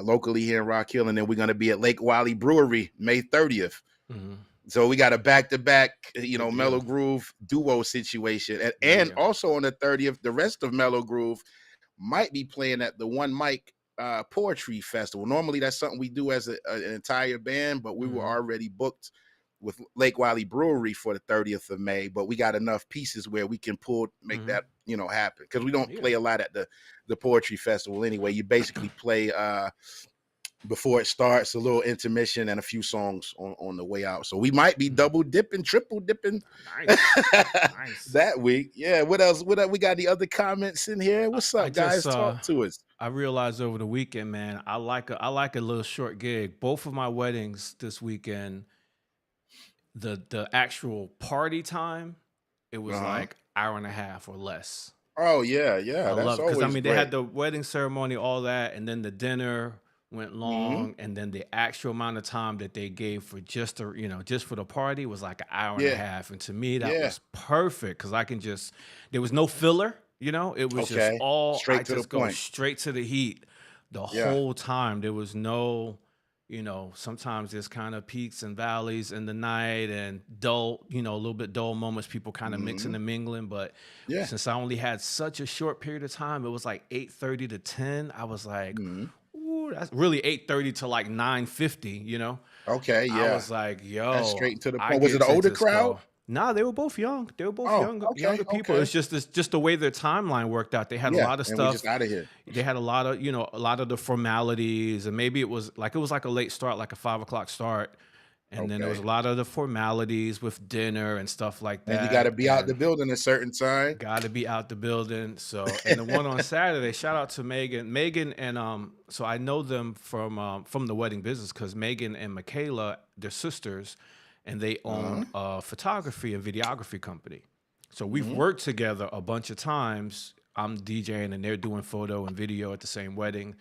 [SPEAKER 1] locally here in Rock Hill, and then we're gonna be at Lake Wiley Brewery May 30th.
[SPEAKER 2] Hmm.
[SPEAKER 1] So we got a back-to-back,
[SPEAKER 2] Good
[SPEAKER 1] Mellow
[SPEAKER 2] deal.
[SPEAKER 1] Groove duo situation, and,
[SPEAKER 2] Good
[SPEAKER 1] and
[SPEAKER 2] deal.
[SPEAKER 1] also on the 30th, the rest of Mellow Groove might be playing at the One Mic Poetry Festival. Normally, that's something we do as an entire band, but we were
[SPEAKER 2] Hmm.
[SPEAKER 1] already booked with Lake Wiley Brewery for the 30th of May. But we got enough pieces where we can make
[SPEAKER 2] Hmm.
[SPEAKER 1] that happen, because we don't
[SPEAKER 2] Yeah.
[SPEAKER 1] play a lot at the Poetry Festival anyway. You basically play before it starts, a little intermission and a few songs on the way out. So we might be
[SPEAKER 2] Mhm.
[SPEAKER 1] double dipping, triple dipping
[SPEAKER 2] Nice. Nice.
[SPEAKER 1] that week. Yeah. What else? We got any other comments in here? What's
[SPEAKER 2] I
[SPEAKER 1] up,
[SPEAKER 2] just
[SPEAKER 1] guys? Talk to us.
[SPEAKER 2] I realized over the weekend, man, I like a little short gig. Both of my weddings this weekend, the actual party time, it was
[SPEAKER 1] Uh-huh.
[SPEAKER 2] like hour and a half or less.
[SPEAKER 1] Oh yeah,
[SPEAKER 2] I
[SPEAKER 1] yeah. That's
[SPEAKER 2] love it because I
[SPEAKER 1] always
[SPEAKER 2] mean they had
[SPEAKER 1] great.
[SPEAKER 2] the wedding ceremony, all that, and then the dinner went
[SPEAKER 1] Hmm.
[SPEAKER 2] long, and then the actual amount of time that they gave for just for the party was like an hour and a
[SPEAKER 1] Yeah,
[SPEAKER 2] half. And to me, that
[SPEAKER 1] yeah.
[SPEAKER 2] was perfect because there was no filler, it was just
[SPEAKER 1] Okay.
[SPEAKER 2] all I
[SPEAKER 1] Straight to the
[SPEAKER 2] just go
[SPEAKER 1] point.
[SPEAKER 2] straight to the heat the
[SPEAKER 1] Yeah.
[SPEAKER 2] whole time. There was no, sometimes there's kind of peaks and valleys in the night and dull, a little bit dull moments, people kind of mixing
[SPEAKER 1] Hmm.
[SPEAKER 2] and mingling. But
[SPEAKER 1] Yeah.
[SPEAKER 2] since I only had such a short period of time, it was like 8:30 to 10. I was like,
[SPEAKER 1] Hmm.
[SPEAKER 2] ooh, that's really 8:30 to like 9:50,
[SPEAKER 1] Okay.
[SPEAKER 2] I
[SPEAKER 1] Yeah.
[SPEAKER 2] was like,
[SPEAKER 1] That's
[SPEAKER 2] yo,
[SPEAKER 1] straight to the
[SPEAKER 2] I
[SPEAKER 1] point. Was it
[SPEAKER 2] get
[SPEAKER 1] an
[SPEAKER 2] to
[SPEAKER 1] older
[SPEAKER 2] just
[SPEAKER 1] crowd?
[SPEAKER 2] go. Nah, they were both young. They were both
[SPEAKER 1] Oh,
[SPEAKER 2] younger
[SPEAKER 1] okay.
[SPEAKER 2] people.
[SPEAKER 1] Okay.
[SPEAKER 2] It's just the way their timeline worked out. They had a
[SPEAKER 1] Yeah.
[SPEAKER 2] lot of
[SPEAKER 1] And we just
[SPEAKER 2] stuff.
[SPEAKER 1] out of here.
[SPEAKER 2] They had a lot of the formalities, and maybe it was like a late start, like a 5 o'clock start. And then there was
[SPEAKER 1] Okay.
[SPEAKER 2] a lot of the formalities with dinner and stuff like
[SPEAKER 1] And you got to
[SPEAKER 2] that.
[SPEAKER 1] be out the
[SPEAKER 2] And
[SPEAKER 1] building a certain time.
[SPEAKER 2] got to be out the building. So, and the one on Saturday, shout out to Megan, and so I know them from the wedding business because Megan and Michaela, they're sisters, and they own
[SPEAKER 1] Uh-huh.
[SPEAKER 2] a photography and videography company. So we've
[SPEAKER 1] Hmm.
[SPEAKER 2] worked together a bunch of times. I'm DJing and they're doing photo and video at the same wedding.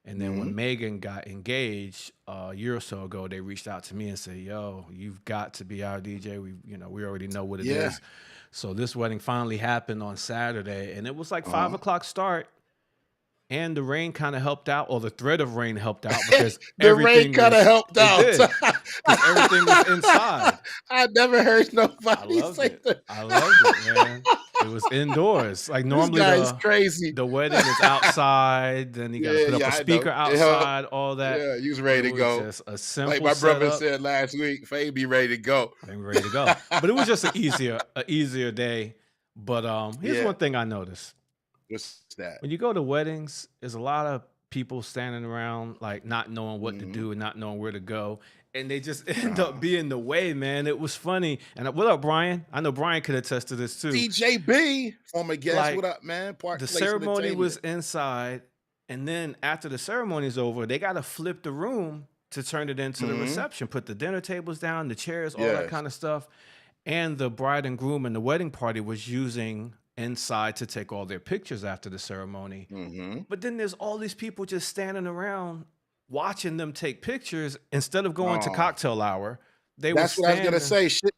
[SPEAKER 2] And then
[SPEAKER 1] Hmm.
[SPEAKER 2] when Megan got engaged a year or so ago, they reached out to me and said, "Yo, you've got to be our DJ. We already know what it
[SPEAKER 1] Yeah.
[SPEAKER 2] is." So this wedding finally happened on Saturday, and it was like five
[SPEAKER 1] Uh-huh.
[SPEAKER 2] o'clock start. And the rain kind of helped out, or the threat of rain helped out because
[SPEAKER 1] The rain
[SPEAKER 2] everything
[SPEAKER 1] kind of
[SPEAKER 2] was.
[SPEAKER 1] helped
[SPEAKER 2] It
[SPEAKER 1] out.
[SPEAKER 2] did because everything was inside.
[SPEAKER 1] I never heard
[SPEAKER 2] I
[SPEAKER 1] nobody
[SPEAKER 2] loved
[SPEAKER 1] say
[SPEAKER 2] it.
[SPEAKER 1] that.
[SPEAKER 2] I loved it, man. It was indoors. Like
[SPEAKER 1] This
[SPEAKER 2] normally
[SPEAKER 1] guy is
[SPEAKER 2] the
[SPEAKER 1] crazy.
[SPEAKER 2] the wedding is outside, then you got to
[SPEAKER 1] Yeah,
[SPEAKER 2] put up
[SPEAKER 1] yeah,
[SPEAKER 2] a
[SPEAKER 1] I know.
[SPEAKER 2] speaker
[SPEAKER 1] It helped.
[SPEAKER 2] outside, all that.
[SPEAKER 1] Yeah, you was
[SPEAKER 2] It
[SPEAKER 1] ready to
[SPEAKER 2] was
[SPEAKER 1] go.
[SPEAKER 2] just a
[SPEAKER 1] Like
[SPEAKER 2] simple
[SPEAKER 1] my brother
[SPEAKER 2] setup.
[SPEAKER 1] said last week, Faye be ready to go.
[SPEAKER 2] I'm ready to go. But it was just an easier day. But here's
[SPEAKER 1] Yeah.
[SPEAKER 2] one thing I noticed.
[SPEAKER 1] What's that?
[SPEAKER 2] When you go to weddings, there's a lot of people standing around like not knowing what to
[SPEAKER 1] Hmm.
[SPEAKER 2] do and not knowing where to go. And they just end up
[SPEAKER 1] Uh,
[SPEAKER 2] being the way, man. It was funny. And what up, Brian? I know Brian could attest to this too.
[SPEAKER 1] DJ B, former guest. What
[SPEAKER 2] Like
[SPEAKER 1] up, man? Park
[SPEAKER 2] the
[SPEAKER 1] Place
[SPEAKER 2] ceremony was
[SPEAKER 1] Entertainment.
[SPEAKER 2] inside, and then after the ceremony's over, they got to flip the room to turn it into the
[SPEAKER 1] Hmm.
[SPEAKER 2] reception, put the dinner tables down, the chairs, all that
[SPEAKER 1] Yes.
[SPEAKER 2] kind of stuff. and the bride and groom and the wedding party was using inside to take all their pictures after the ceremony.
[SPEAKER 1] Hmm.
[SPEAKER 2] But then there's all these people just standing around watching them take pictures instead of going to
[SPEAKER 1] Oh,
[SPEAKER 2] cocktail hour. They were
[SPEAKER 1] that's what I was gonna
[SPEAKER 2] standing.
[SPEAKER 1] say.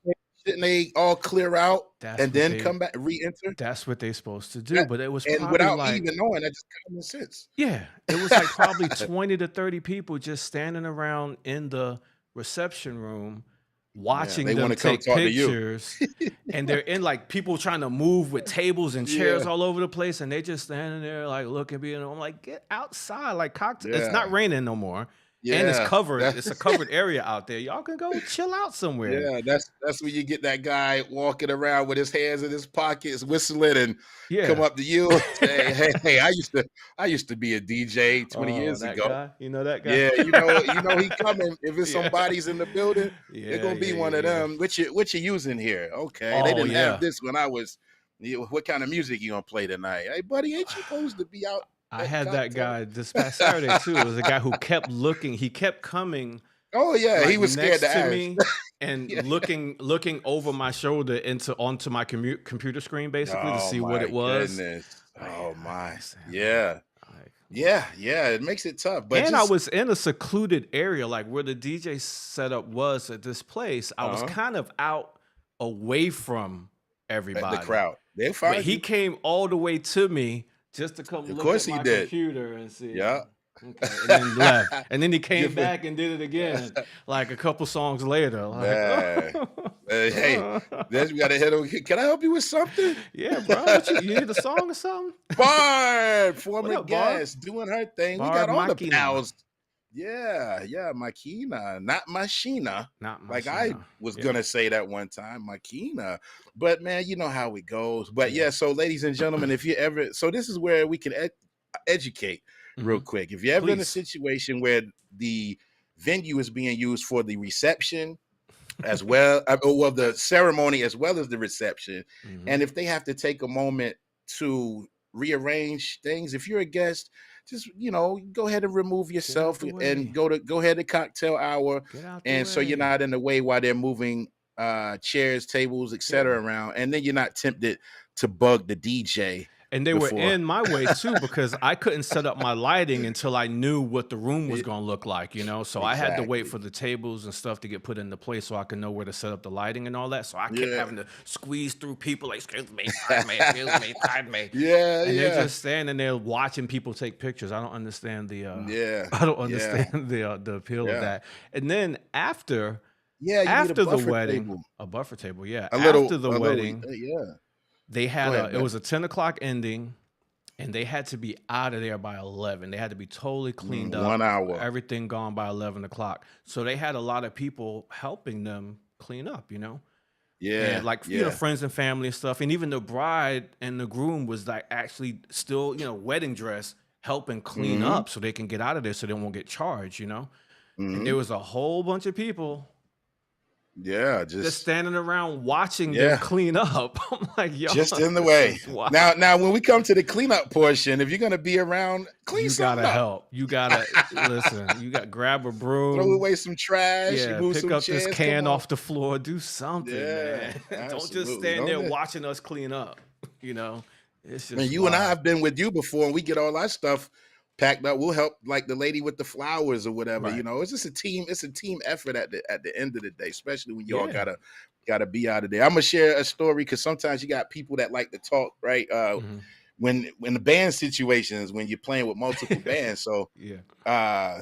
[SPEAKER 1] Shouldn't they all clear out
[SPEAKER 2] That's
[SPEAKER 1] and
[SPEAKER 2] what
[SPEAKER 1] then
[SPEAKER 2] they
[SPEAKER 1] come back, re-enter?
[SPEAKER 2] that's what they're supposed to do.
[SPEAKER 1] That
[SPEAKER 2] But it was
[SPEAKER 1] and
[SPEAKER 2] probably
[SPEAKER 1] without me
[SPEAKER 2] like,
[SPEAKER 1] even knowing, that's just common sense.
[SPEAKER 2] yeah, it was like probably 20 to 30 people just standing around in the reception room
[SPEAKER 1] Yeah,
[SPEAKER 2] watching
[SPEAKER 1] they
[SPEAKER 2] them
[SPEAKER 1] wanna come
[SPEAKER 2] take
[SPEAKER 1] talk to you.
[SPEAKER 2] pictures. And they're in like people trying to move with tables and chairs
[SPEAKER 1] Yeah,
[SPEAKER 2] all over the place. And they just standing there like looking at me. And I'm like, get outside. Like cocktail. It's not
[SPEAKER 1] yeah,
[SPEAKER 2] raining no more. And it's
[SPEAKER 1] yeah.
[SPEAKER 2] covered.
[SPEAKER 1] That
[SPEAKER 2] It's a covered area out there. Y'all can go chill out somewhere.
[SPEAKER 1] yeah, that's when you get that guy walking around with his hands in his pockets, whistling, and come
[SPEAKER 2] Yeah.
[SPEAKER 1] up to you and say, "Hey, I used to be a DJ 20
[SPEAKER 2] Oh,
[SPEAKER 1] years
[SPEAKER 2] that
[SPEAKER 1] ago."
[SPEAKER 2] guy. You know that guy?
[SPEAKER 1] Yeah, you know he coming. If it's
[SPEAKER 2] Yeah.
[SPEAKER 1] somebody's in the building, they're
[SPEAKER 2] Yeah.
[SPEAKER 1] gonna be
[SPEAKER 2] Yeah.
[SPEAKER 1] one
[SPEAKER 2] Yeah.
[SPEAKER 1] of
[SPEAKER 2] Yeah.
[SPEAKER 1] them. What you using here? Okay, they
[SPEAKER 2] Oh,
[SPEAKER 1] didn't have
[SPEAKER 2] yeah.
[SPEAKER 1] this when I was. What kind of music you gonna play tonight? Hey, buddy, ain't you supposed to be out
[SPEAKER 2] I
[SPEAKER 1] at the
[SPEAKER 2] had that
[SPEAKER 1] cocktail?
[SPEAKER 2] guy this past Saturday too. It was a guy who kept looking. He kept coming
[SPEAKER 1] Oh yeah, he
[SPEAKER 2] like
[SPEAKER 1] was scared to
[SPEAKER 2] next to
[SPEAKER 1] ask.
[SPEAKER 2] me and
[SPEAKER 1] Yeah.
[SPEAKER 2] looking over my shoulder into onto my computer screen basically to
[SPEAKER 1] Oh
[SPEAKER 2] see what
[SPEAKER 1] my
[SPEAKER 2] it was.
[SPEAKER 1] goodness.
[SPEAKER 2] Like,
[SPEAKER 1] Oh
[SPEAKER 2] I
[SPEAKER 1] my.
[SPEAKER 2] understand, man.
[SPEAKER 1] Yeah.
[SPEAKER 2] Like,
[SPEAKER 1] Yeah, yeah, it makes it tough, but
[SPEAKER 2] and I
[SPEAKER 1] just
[SPEAKER 2] was in a secluded area, like where the DJ setup was at this place. I was
[SPEAKER 1] uh-huh.
[SPEAKER 2] kind of out away from
[SPEAKER 1] The
[SPEAKER 2] everybody.
[SPEAKER 1] crowd. They
[SPEAKER 2] But
[SPEAKER 1] found
[SPEAKER 2] he
[SPEAKER 1] you.
[SPEAKER 2] came all the way to me just to come
[SPEAKER 1] Of
[SPEAKER 2] look
[SPEAKER 1] course
[SPEAKER 2] at
[SPEAKER 1] he
[SPEAKER 2] my
[SPEAKER 1] did.
[SPEAKER 2] computer and see.
[SPEAKER 1] Yeah.
[SPEAKER 2] Okay, and then left. And then he came
[SPEAKER 1] Give it
[SPEAKER 2] back and did it again, like a couple songs later. Like,
[SPEAKER 1] man. Hey, then we gotta hit him. Can I help you with something?
[SPEAKER 2] yeah, bro, you need a song or something?
[SPEAKER 1] Barb,
[SPEAKER 2] What
[SPEAKER 1] former
[SPEAKER 2] up, Barb?
[SPEAKER 1] guest, doing her thing. We got
[SPEAKER 2] Barb
[SPEAKER 1] all the
[SPEAKER 2] Makina,
[SPEAKER 1] pals. Yeah, yeah, Makina, not Machina.
[SPEAKER 2] not
[SPEAKER 1] Like I
[SPEAKER 2] Machina.
[SPEAKER 1] was
[SPEAKER 2] Yeah,
[SPEAKER 1] gonna say that one time, Makina. But man, you know how it goes. But
[SPEAKER 2] yeah.
[SPEAKER 1] yeah, so ladies and gentlemen, if you ever, so this is where we can educate real
[SPEAKER 2] Hmm.
[SPEAKER 1] quick. If you're ever in a
[SPEAKER 2] Please.
[SPEAKER 1] situation where the venue is being used for the reception as well, or well, the ceremony as well as the reception,
[SPEAKER 2] Hmm.
[SPEAKER 1] and if they have to take a moment to rearrange things, if you're a guest, just go ahead and remove
[SPEAKER 2] Get out
[SPEAKER 1] yourself
[SPEAKER 2] the
[SPEAKER 1] and
[SPEAKER 2] way.
[SPEAKER 1] go ahead to cocktail hour,
[SPEAKER 2] Get out the
[SPEAKER 1] and so you're
[SPEAKER 2] way.
[SPEAKER 1] not in the way while they're moving chairs, tables,
[SPEAKER 2] Yeah.
[SPEAKER 1] etc. around, and then you're not tempted to bug the DJ
[SPEAKER 2] And they were
[SPEAKER 1] before.
[SPEAKER 2] in my way too because I couldn't set up my lighting until I knew what the room was
[SPEAKER 1] It-
[SPEAKER 2] gonna look like, So I had to wait
[SPEAKER 1] exactly.
[SPEAKER 2] for the tables and stuff to get put into place so I can know where to set up the lighting and all that. So I kept
[SPEAKER 1] Yeah.
[SPEAKER 2] having to squeeze through people like, excuse me, pardon me, excuse me, pardon me.
[SPEAKER 1] Yeah,
[SPEAKER 2] And they're
[SPEAKER 1] yeah,
[SPEAKER 2] just standing there watching people take pictures. I don't understand the
[SPEAKER 1] yeah,
[SPEAKER 2] I don't
[SPEAKER 1] yeah,
[SPEAKER 2] understand the appeal of
[SPEAKER 1] yeah,
[SPEAKER 2] that. And then
[SPEAKER 1] yeah. You need a
[SPEAKER 2] after the
[SPEAKER 1] buffer
[SPEAKER 2] wedding,
[SPEAKER 1] table,
[SPEAKER 2] a buffer table, yeah.
[SPEAKER 1] a little,
[SPEAKER 2] After the
[SPEAKER 1] a little.
[SPEAKER 2] wedding,
[SPEAKER 1] Yeah.
[SPEAKER 2] they
[SPEAKER 1] Go
[SPEAKER 2] had
[SPEAKER 1] ahead,
[SPEAKER 2] it
[SPEAKER 1] man.
[SPEAKER 2] was a 10 o'clock ending and they had to be out of there by 11. They had to be totally cleaned
[SPEAKER 1] One
[SPEAKER 2] up,
[SPEAKER 1] hour.
[SPEAKER 2] everything gone by 11 o'clock. So they had a lot of people helping them clean up, and
[SPEAKER 1] Yeah,
[SPEAKER 2] like,
[SPEAKER 1] yeah.
[SPEAKER 2] friends and family and stuff. And even the bride and the groom was like actually still, wedding dress helping clean
[SPEAKER 1] Hmm.
[SPEAKER 2] up so they can get out of there so they won't get charged. And there
[SPEAKER 1] Hmm.
[SPEAKER 2] was a whole bunch of people
[SPEAKER 1] Yeah,
[SPEAKER 2] just
[SPEAKER 1] just
[SPEAKER 2] standing around watching them
[SPEAKER 1] yeah,
[SPEAKER 2] clean up. I'm like, yo,
[SPEAKER 1] just in the
[SPEAKER 2] this
[SPEAKER 1] way.
[SPEAKER 2] is wild.
[SPEAKER 1] Now, when we come to the cleanup portion, if you're gonna be around, clean
[SPEAKER 2] You
[SPEAKER 1] something
[SPEAKER 2] gotta
[SPEAKER 1] up.
[SPEAKER 2] help. You gotta listen. You got grab a
[SPEAKER 1] Throw
[SPEAKER 2] broom.
[SPEAKER 1] away some trash. You
[SPEAKER 2] Yeah,
[SPEAKER 1] move
[SPEAKER 2] pick
[SPEAKER 1] some
[SPEAKER 2] up this
[SPEAKER 1] chairs. Come
[SPEAKER 2] can
[SPEAKER 1] on.
[SPEAKER 2] off the floor. Do something,
[SPEAKER 1] Yeah,
[SPEAKER 2] man. Don't just
[SPEAKER 1] absolutely.
[SPEAKER 2] stand
[SPEAKER 1] Don't
[SPEAKER 2] there
[SPEAKER 1] let.
[SPEAKER 2] watching us clean up. You know, it's
[SPEAKER 1] And
[SPEAKER 2] just
[SPEAKER 1] you and I
[SPEAKER 2] wild.
[SPEAKER 1] have been with you before, and we get all our stuff packed up. We'll help, like the lady with the flowers or whatever.
[SPEAKER 2] Right.
[SPEAKER 1] It's just a team. It's a team effort at the end of the day, especially when y'all
[SPEAKER 2] Yeah.
[SPEAKER 1] gotta be out of there. I'm gonna share a story because sometimes you got people that like to talk, right?
[SPEAKER 2] Hmm.
[SPEAKER 1] When the band situations when you're playing with multiple bands. So
[SPEAKER 2] Yeah.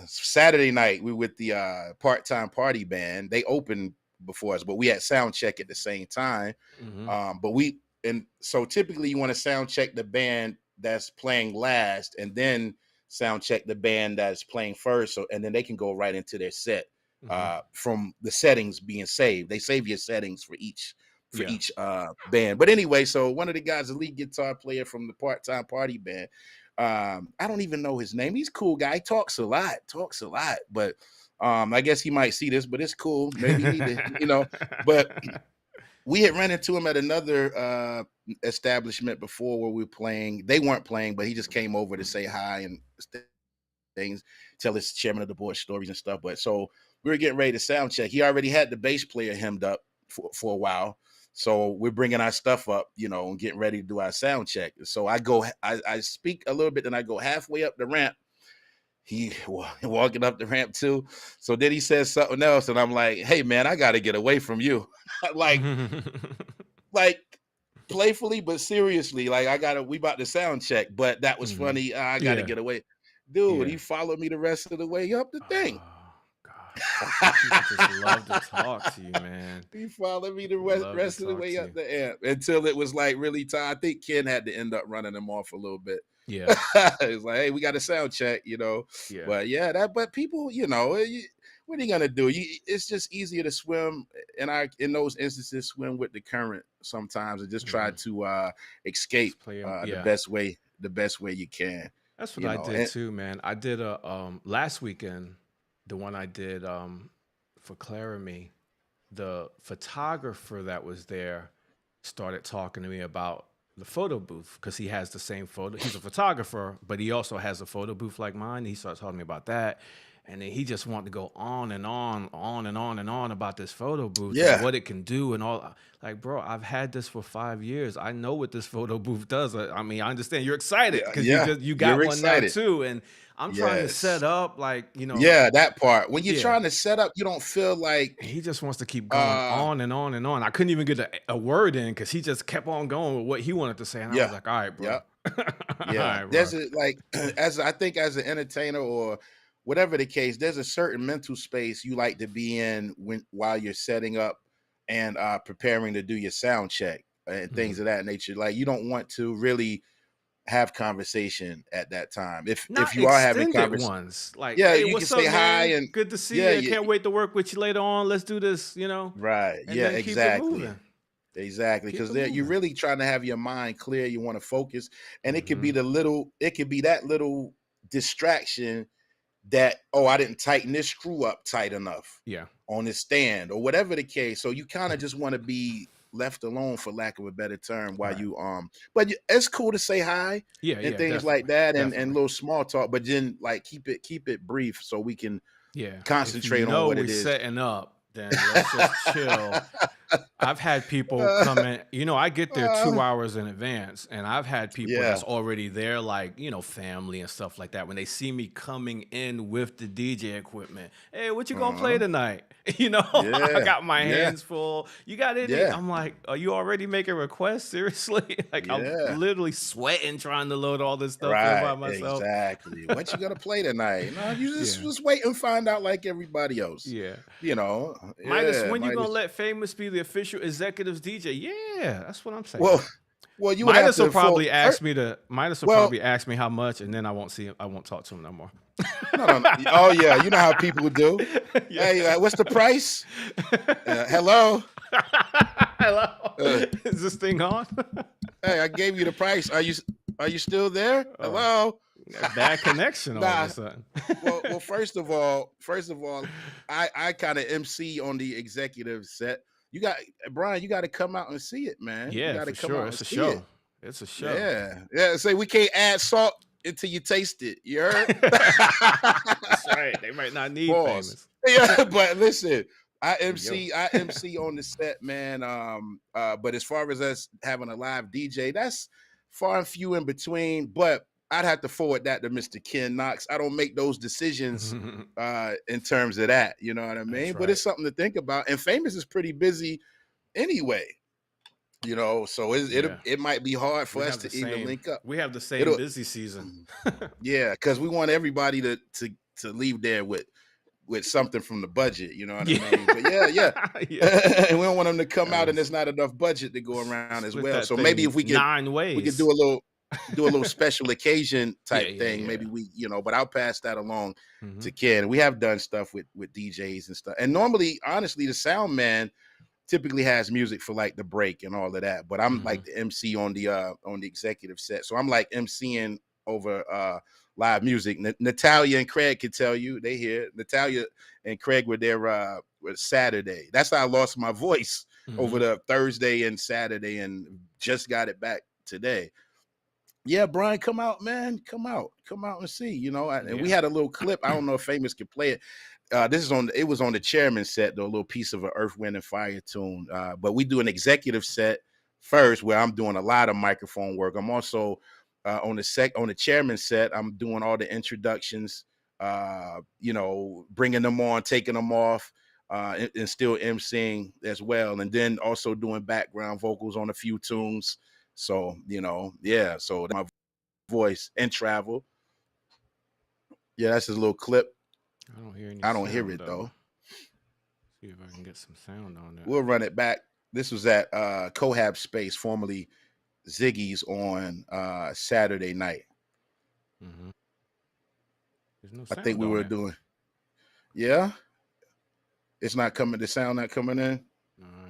[SPEAKER 1] Saturday night we with the part-time party band. They opened before us, but we had sound check at the same time.
[SPEAKER 2] Hmm.
[SPEAKER 1] But we and so typically you want to sound check the band that's playing last and then sound check the band that's playing first, so and then they can go right into their set
[SPEAKER 2] Hmm.
[SPEAKER 1] from the settings being saved. They save your settings for each
[SPEAKER 2] Yeah.
[SPEAKER 1] band. But anyway, so one of the guys, the lead guitar player from the part-time party band, I don't even know his name. He's a cool guy. He talks a lot, but I guess he might see this, but it's cool. Maybe he need to. But we had run into him at another establishment before where we were playing. They weren't playing, but he just came over to say hi and things, tell his chairman of the board stories and stuff. But so we were getting ready to sound check. He already had the bass player hemmed up for a while. So we're bringing our stuff up, and getting ready to do our sound check. So I speak a little bit, then I go halfway up the ramp. He walking up the ramp too. So then he says something else, and I'm like, "Hey man, I got to get away from you." like, like playfully but seriously. Like we about to sound check, but that was
[SPEAKER 2] Mhm.
[SPEAKER 1] funny. I got to
[SPEAKER 2] Yeah.
[SPEAKER 1] get away, dude. He
[SPEAKER 2] Yeah.
[SPEAKER 1] followed me the rest of the way up the thing.
[SPEAKER 2] Oh gosh. Some people just love to talk to you, man.
[SPEAKER 1] He followed me the
[SPEAKER 2] Love to
[SPEAKER 1] rest of the
[SPEAKER 2] talk
[SPEAKER 1] way
[SPEAKER 2] to
[SPEAKER 1] up
[SPEAKER 2] you.
[SPEAKER 1] the amp until it was like really tight. I think Ken had to end up running him off a little bit.
[SPEAKER 2] Yeah.
[SPEAKER 1] It's like, hey, we got a sound check.
[SPEAKER 2] Yeah.
[SPEAKER 1] But yeah, but people, what are you gonna do? It's just easier to swim, and in those instances swim with the current sometimes, and just try
[SPEAKER 2] Mhm.
[SPEAKER 1] to
[SPEAKER 2] Just
[SPEAKER 1] escape
[SPEAKER 2] play 'em.
[SPEAKER 1] the
[SPEAKER 2] Yeah.
[SPEAKER 1] best way you can.
[SPEAKER 2] That's what
[SPEAKER 1] You
[SPEAKER 2] I
[SPEAKER 1] know,
[SPEAKER 2] did
[SPEAKER 1] and
[SPEAKER 2] too, man. I did a last weekend, the one I did for Claramie, the photographer that was there started talking to me about the photo booth because he has the same photo. He's a photographer, but he also has a photo booth like mine. He started telling me about that. And then he just wanted to go on and on and on and on about this photo booth and
[SPEAKER 1] yeah,
[SPEAKER 2] what it can do and all. Like, bro, I've had this for 5 years. I know what this photo booth does. I mean, I understand you're excited
[SPEAKER 1] yeah,
[SPEAKER 2] because
[SPEAKER 1] yeah.
[SPEAKER 2] you got
[SPEAKER 1] You're
[SPEAKER 2] one now
[SPEAKER 1] excited.
[SPEAKER 2] too. And I'm trying to
[SPEAKER 1] Yes.
[SPEAKER 2] set up
[SPEAKER 1] Yeah, that part. When you're
[SPEAKER 2] yeah.
[SPEAKER 1] trying to set up, you don't feel like
[SPEAKER 2] He just wants to keep going
[SPEAKER 1] uh
[SPEAKER 2] on and on and on. I couldn't even get a word in because he just kept on going with what he wanted to say, and I was
[SPEAKER 1] yeah,
[SPEAKER 2] like, "All right, bro,
[SPEAKER 1] yeah.
[SPEAKER 2] all
[SPEAKER 1] Yeah,
[SPEAKER 2] right, bro."
[SPEAKER 1] there's a like I think as an entertainer or whatever the case, there's a certain mental space you like to be in while you're setting up and preparing to do your sound check and things
[SPEAKER 2] Mhm.
[SPEAKER 1] of that nature. Like you don't want to really have conversation at that time. If
[SPEAKER 2] Not
[SPEAKER 1] you are having
[SPEAKER 2] extended
[SPEAKER 1] conversation,
[SPEAKER 2] ones. Like,
[SPEAKER 1] yeah,
[SPEAKER 2] "Hey,
[SPEAKER 1] you can
[SPEAKER 2] what's up,
[SPEAKER 1] say hi
[SPEAKER 2] man?
[SPEAKER 1] and
[SPEAKER 2] Good to see
[SPEAKER 1] yeah,
[SPEAKER 2] you. Can't wait to work with you later on. Let's do this,"
[SPEAKER 1] right,
[SPEAKER 2] and
[SPEAKER 1] yeah,
[SPEAKER 2] then keep it
[SPEAKER 1] exactly.
[SPEAKER 2] moving.
[SPEAKER 1] Exactly,
[SPEAKER 2] Keep
[SPEAKER 1] because
[SPEAKER 2] it
[SPEAKER 1] you're
[SPEAKER 2] moving.
[SPEAKER 1] really trying to have your mind clear. You want to focus, and
[SPEAKER 2] Mhm.
[SPEAKER 1] it could be that little distraction that, oh, I didn't tighten this screw up tight enough
[SPEAKER 2] Yeah.
[SPEAKER 1] on this stand or whatever the case. So you kind of just want to be left alone, for lack of a better term, while
[SPEAKER 2] Right.
[SPEAKER 1] you but it's cool to say hi
[SPEAKER 2] Yeah,
[SPEAKER 1] and
[SPEAKER 2] yeah,
[SPEAKER 1] things like
[SPEAKER 2] definitely.
[SPEAKER 1] that, and
[SPEAKER 2] Definitely.
[SPEAKER 1] little small talk, but then like keep it brief so we can
[SPEAKER 2] Yeah. If you
[SPEAKER 1] concentrate on
[SPEAKER 2] know
[SPEAKER 1] what
[SPEAKER 2] we're
[SPEAKER 1] it is.
[SPEAKER 2] setting up, then let's just chill. I've had people come in, I get there
[SPEAKER 1] uh,
[SPEAKER 2] 2 hours in advance, and I've had people
[SPEAKER 1] yeah.
[SPEAKER 2] that's already there, like, family and stuff like that. When they see me coming in with the DJ equipment, "Hey, what you gonna play
[SPEAKER 1] Uh-huh.
[SPEAKER 2] tonight?" I
[SPEAKER 1] Yeah.
[SPEAKER 2] got my
[SPEAKER 1] Yeah.
[SPEAKER 2] hands full. You got any?
[SPEAKER 1] Yeah.
[SPEAKER 2] I'm like, "Are you already making requests? Seriously?" Like, I'm
[SPEAKER 1] Yeah.
[SPEAKER 2] literally sweating trying to load all this stuff in
[SPEAKER 1] Right,
[SPEAKER 2] by myself.
[SPEAKER 1] exactly. What you gonna play tonight? No, you
[SPEAKER 2] Yeah.
[SPEAKER 1] just wait and find out like everybody else.
[SPEAKER 2] Yeah. Midas,
[SPEAKER 1] Yeah,
[SPEAKER 2] when you
[SPEAKER 1] might
[SPEAKER 2] gonna
[SPEAKER 1] as
[SPEAKER 2] let Famous be the official executives DJ? Yeah, that's what I'm saying.
[SPEAKER 1] well, you would have to
[SPEAKER 2] Midas will
[SPEAKER 1] well,
[SPEAKER 2] probably ask me how much, and then I won't see him. I won't talk to him no more.
[SPEAKER 1] no, no, no. Oh yeah, you know how people do.
[SPEAKER 2] Yeah.
[SPEAKER 1] Hey, what's the price? Hello.
[SPEAKER 2] Hello.
[SPEAKER 1] Uh,
[SPEAKER 2] Is this thing on?
[SPEAKER 1] hey, I gave you the price. Are you still there?
[SPEAKER 2] Oh,
[SPEAKER 1] Hello.
[SPEAKER 2] a bad connection all of a
[SPEAKER 1] Nah.
[SPEAKER 2] sudden.
[SPEAKER 1] Well, first of all, I kind of MC on the executive set. You got Brian. You got to come out and see it, man. You
[SPEAKER 2] Yeah,
[SPEAKER 1] got to
[SPEAKER 2] for
[SPEAKER 1] come
[SPEAKER 2] sure.
[SPEAKER 1] out and
[SPEAKER 2] It's a
[SPEAKER 1] see it.
[SPEAKER 2] show. It's a show.
[SPEAKER 1] Yeah, yeah. Say we can't add salt until you taste it. You heard?
[SPEAKER 2] That's right. They might not need
[SPEAKER 1] Pause.
[SPEAKER 2] Famous.
[SPEAKER 1] Yeah, but listen,
[SPEAKER 2] Yo.
[SPEAKER 1] I MC on the set, man. But as far as us having a live DJ, that's far and few in between. But I'd have to forward that to Mr. Ken Knox. I don't make those decisions in terms of that. You know what I
[SPEAKER 2] That's
[SPEAKER 1] mean? But
[SPEAKER 2] right.
[SPEAKER 1] it's something to think about. And Famous is pretty busy anyway. So
[SPEAKER 2] Yeah.
[SPEAKER 1] it might be hard for
[SPEAKER 2] We
[SPEAKER 1] us
[SPEAKER 2] have the
[SPEAKER 1] to even
[SPEAKER 2] same
[SPEAKER 1] link up.
[SPEAKER 2] we have the same
[SPEAKER 1] It'll
[SPEAKER 2] busy season.
[SPEAKER 1] Yeah, because we want everybody to leave there with something from the budget. You know what I
[SPEAKER 2] Yeah.
[SPEAKER 1] mean? But yeah, yeah.
[SPEAKER 2] Yeah.
[SPEAKER 1] And we don't want them to come out
[SPEAKER 2] Gotta
[SPEAKER 1] and there's not enough budget to go around as
[SPEAKER 2] split
[SPEAKER 1] well.
[SPEAKER 2] that
[SPEAKER 1] So maybe
[SPEAKER 2] thing
[SPEAKER 1] if
[SPEAKER 2] 9
[SPEAKER 1] we could
[SPEAKER 2] ways.
[SPEAKER 1] do a little special occasion
[SPEAKER 2] Yeah,
[SPEAKER 1] type
[SPEAKER 2] yeah,
[SPEAKER 1] thing.
[SPEAKER 2] yeah.
[SPEAKER 1] Maybe but I'll pass that along
[SPEAKER 2] Mhm.
[SPEAKER 1] to Ken. We have done stuff with DJs and stuff. And normally, honestly, the sound man typically has music for like the break and all of that. But I'm like
[SPEAKER 2] Mhm.
[SPEAKER 1] the MC on the executive set. So I'm like MCing over live music. Natalia and Craig could tell you they here. Natalia and Craig were there with Saturday. That's how I lost my voice over
[SPEAKER 2] Mhm.
[SPEAKER 1] the Thursday and Saturday and just got it back today. Yeah, Brian, come out, man. Come out and see. And we
[SPEAKER 2] Yeah.
[SPEAKER 1] had a little clip. I don't know if Famous could play it. it was on the chairman set, though, a little piece of an Earth, Wind, and Fire tune. But we do an executive set first, where I'm doing a lot of microphone work. I'm also on the chairman set. I'm doing all the introductions, bringing them on, taking them off, and still emceeing as well, and then also doing background vocals on a few tunes. So yeah. So my voice and travel. Yeah, that's his little clip.
[SPEAKER 2] I don't hear any
[SPEAKER 1] I don't
[SPEAKER 2] sound
[SPEAKER 1] hear it
[SPEAKER 2] though.
[SPEAKER 1] though.
[SPEAKER 2] See if I can get some sound on that.
[SPEAKER 1] We'll run it back. This was at Cohab Space, formerly Ziggy's, on Saturday night.
[SPEAKER 2] Mm-hmm. There's no
[SPEAKER 1] I
[SPEAKER 2] sound
[SPEAKER 1] think we
[SPEAKER 2] on
[SPEAKER 1] were
[SPEAKER 2] it.
[SPEAKER 1] doing. Yeah, it's not coming. The sound not coming in.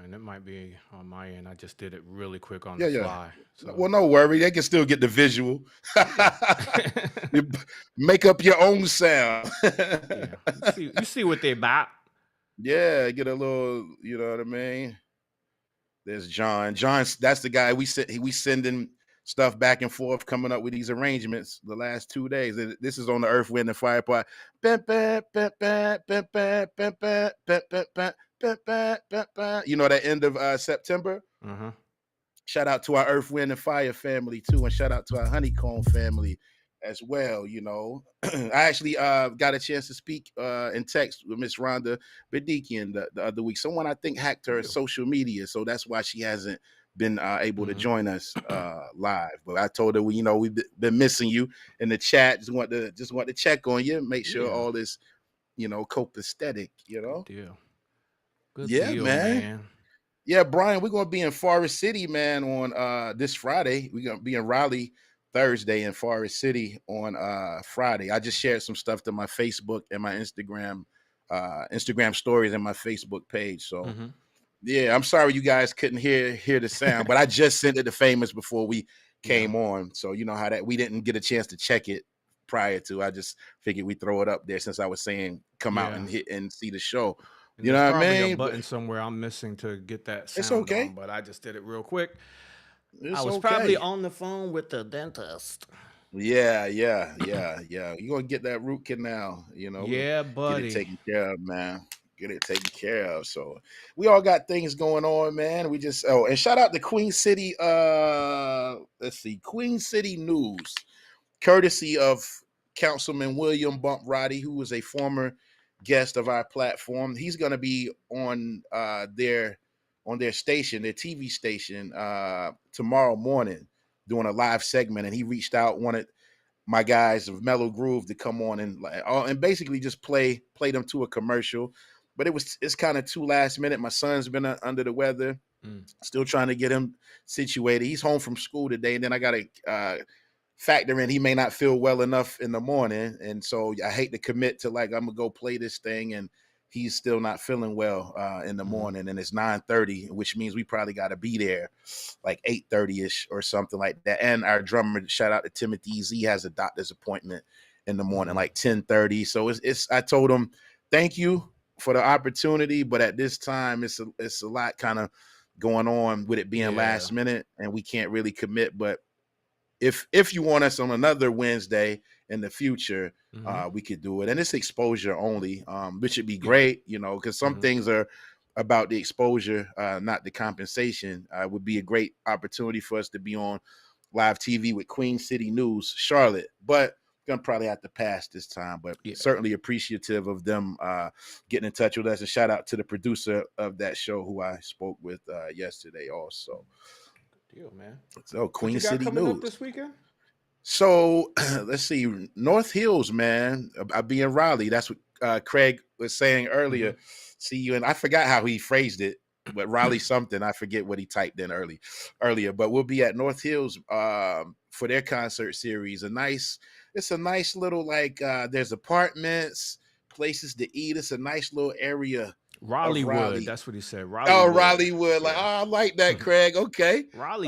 [SPEAKER 2] And it might be on my end. I just did it really quick on
[SPEAKER 1] Yeah,
[SPEAKER 2] the
[SPEAKER 1] yeah.
[SPEAKER 2] fly. So
[SPEAKER 1] Well, no worry. They can still get the visual.
[SPEAKER 2] yeah.
[SPEAKER 1] You make up your own sound.
[SPEAKER 2] Yeah. You see what they bought.
[SPEAKER 1] Yeah, get a little. You know what I mean? There's John. John's that's the guy we sending stuff back and forth, coming up with these arrangements the last 2 days. This is on the Earth, Wind, and Fire part. You know, that end of September.
[SPEAKER 2] Uh-huh.
[SPEAKER 1] Shout out to our Earth, Wind, and Fire family too, and shout out to our Honeycomb family as well. I actually got a chance to speak in text with Miss Rhonda Bedikian the other week. Someone, I think, hacked her social media, so that's why she hasn't been able to join us live. But I told her, we've been missing you in the chat. Just want to check on you, make sure all is copacetic.
[SPEAKER 2] Good deal. Good
[SPEAKER 1] Yeah,
[SPEAKER 2] deal,
[SPEAKER 1] man. Yeah, Brian, we're gonna be in Forest City, man, on this Friday. We're gonna be in Raleigh Thursday and Forest City on Friday. I just shared some stuff to my Facebook and my Instagram stories and my Facebook page. So yeah, I'm sorry you guys couldn't hear the sound, but I just sent it to Famous before we came on. So you know how that we didn't get a chance to check it prior to. I just figured we throw it up there since I was saying come out and hit and see the show.
[SPEAKER 2] And
[SPEAKER 1] you know what I
[SPEAKER 2] probably
[SPEAKER 1] mean?
[SPEAKER 2] a button somewhere I'm missing to get that sound
[SPEAKER 1] It's okay.
[SPEAKER 2] on, but I just did it real quick.
[SPEAKER 1] It's
[SPEAKER 2] I was probably on the phone with the dentist.
[SPEAKER 1] Yeah. You're gonna get that root canal,
[SPEAKER 2] Yeah, buddy.
[SPEAKER 1] Get it taken care of, man. Get it taken care of. So we all got things going on, man. We just and shout out to Queen City. Queen City News, courtesy of Councilman William Bump Roddy, who was a former guest of our platform. He's gonna be on their station, their TV station, tomorrow morning, doing a live segment. And he reached out, wanted my guys of Mellow Groove to come on and basically just play them to a commercial. But it's kind of too last minute. My son's been under the weather, still trying to get him situated. He's home from school today, and then I got to factor in he may not feel well enough in the morning, and so I hate to commit to I'm gonna go play this thing and he's still not feeling well in the morning, and it's 9:30, which means we probably got to be there like 8:30ish or something like that. And our drummer, shout out to Timothy Z, has a doctor's appointment in the morning like 10:30. So it's I told him thank you for the opportunity, but at this time it's a lot kind of going on with it being last minute, and we can't really commit. But if you want us on another Wednesday in the future, we could do it. And it's exposure only, which would be great, because some things are about the exposure, not the compensation. It would be a great opportunity for us to be on live TV with Queen City News, Charlotte. But gonna probably have to pass this time, but certainly appreciative of them getting in touch with us. And shout out to the producer of that show who I spoke with yesterday also.
[SPEAKER 2] Deal, man.
[SPEAKER 1] So Queen City News
[SPEAKER 2] up this weekend.
[SPEAKER 1] So let's see, North Hills, man. I'll be in Raleigh. That's what Craig was saying earlier. See you, and I forgot how he phrased it, but Raleigh something. I forget what he typed in earlier. But we'll be at North Hills for their concert series. It's a nice little there's apartments, places to eat. It's a nice little area.
[SPEAKER 2] Raleigh. That's what he said. Raleigh.
[SPEAKER 1] Oh, Raleighwood. I like that, Craig. Okay.
[SPEAKER 2] Raleigh.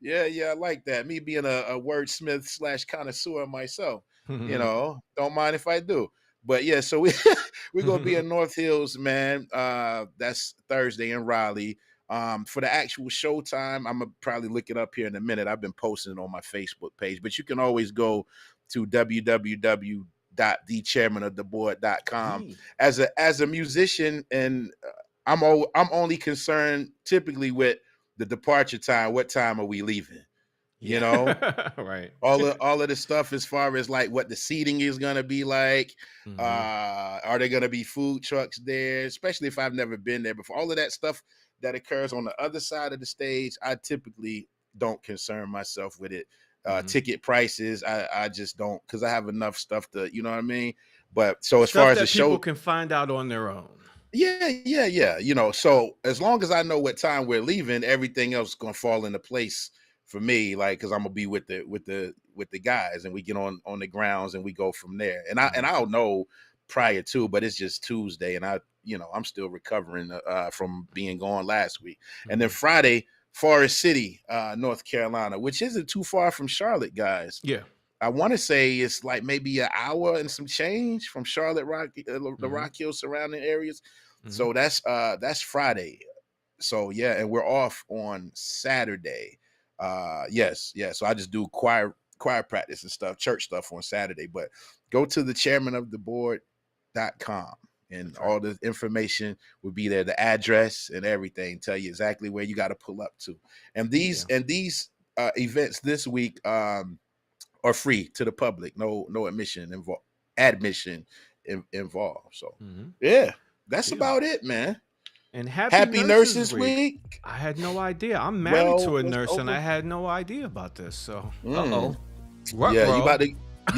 [SPEAKER 1] Yeah, I like that. Me being a wordsmith / connoisseur myself, don't mind if I do. But yeah, so we're gonna be in North Hills, man. That's Thursday in Raleigh. For the actual show time, I'm gonna probably look it up here in a minute. I've been posting it on my Facebook page, but you can always go to www.thechairmanoftheboard.com.
[SPEAKER 2] Mm.
[SPEAKER 1] As a musician, and I'm only concerned typically with the departure time. What time are we leaving? You know,
[SPEAKER 2] Yeah. Right.
[SPEAKER 1] all of the stuff as far as like what the seating is gonna be like.
[SPEAKER 2] Mhm.
[SPEAKER 1] Are there gonna be food trucks there? Especially if I've never been there before. All of that stuff that occurs on the other side of the stage, I typically don't concern myself with it.
[SPEAKER 2] Mhm.
[SPEAKER 1] Ticket prices, I just don't, because I have enough stuff to, you know what I mean? But so as far
[SPEAKER 2] Stuff
[SPEAKER 1] as the
[SPEAKER 2] that people
[SPEAKER 1] show,
[SPEAKER 2] can find out on their own.
[SPEAKER 1] yeah. You know, so as long as I know what time we're leaving, everything else is gonna fall into place for me. Like, because I'm gonna be with the guys, and we get on the grounds and we go from there. And
[SPEAKER 2] Mhm.
[SPEAKER 1] I'll know prior to, but it's just Tuesday, and I'm still recovering from being gone last week. And then
[SPEAKER 2] Mhm.
[SPEAKER 1] Friday, Forest City, North Carolina, which isn't too far from Charlotte, guys.
[SPEAKER 2] Yeah.
[SPEAKER 1] I want to say it's like maybe an hour and some change from Charlotte, the
[SPEAKER 2] Mhm.
[SPEAKER 1] Rock Hill surrounding areas.
[SPEAKER 2] Mhm.
[SPEAKER 1] So that's Friday. So yeah, and we're off on Saturday. Yes. So I just do choir practice and stuff, church stuff on Saturday. But go to the chairmanoftheboard.com, and
[SPEAKER 2] That's right.
[SPEAKER 1] all the information will be there, the address and everything, tell you exactly where you got to pull up to. And
[SPEAKER 2] Yeah.
[SPEAKER 1] these events this week are free to the public. No admission involved. So
[SPEAKER 2] Mhm.
[SPEAKER 1] yeah, that's
[SPEAKER 2] Yeah.
[SPEAKER 1] about it, man.
[SPEAKER 2] And happy
[SPEAKER 1] Happy
[SPEAKER 2] Nurses
[SPEAKER 1] Nurses
[SPEAKER 2] Week.
[SPEAKER 1] Week.
[SPEAKER 2] I had no idea. I'm married
[SPEAKER 1] Well,
[SPEAKER 2] to a
[SPEAKER 1] it's
[SPEAKER 2] nurse, and I
[SPEAKER 1] over.
[SPEAKER 2] had no idea about this. So,
[SPEAKER 1] Mm.
[SPEAKER 2] What,
[SPEAKER 1] Yeah,
[SPEAKER 2] bro?
[SPEAKER 1] you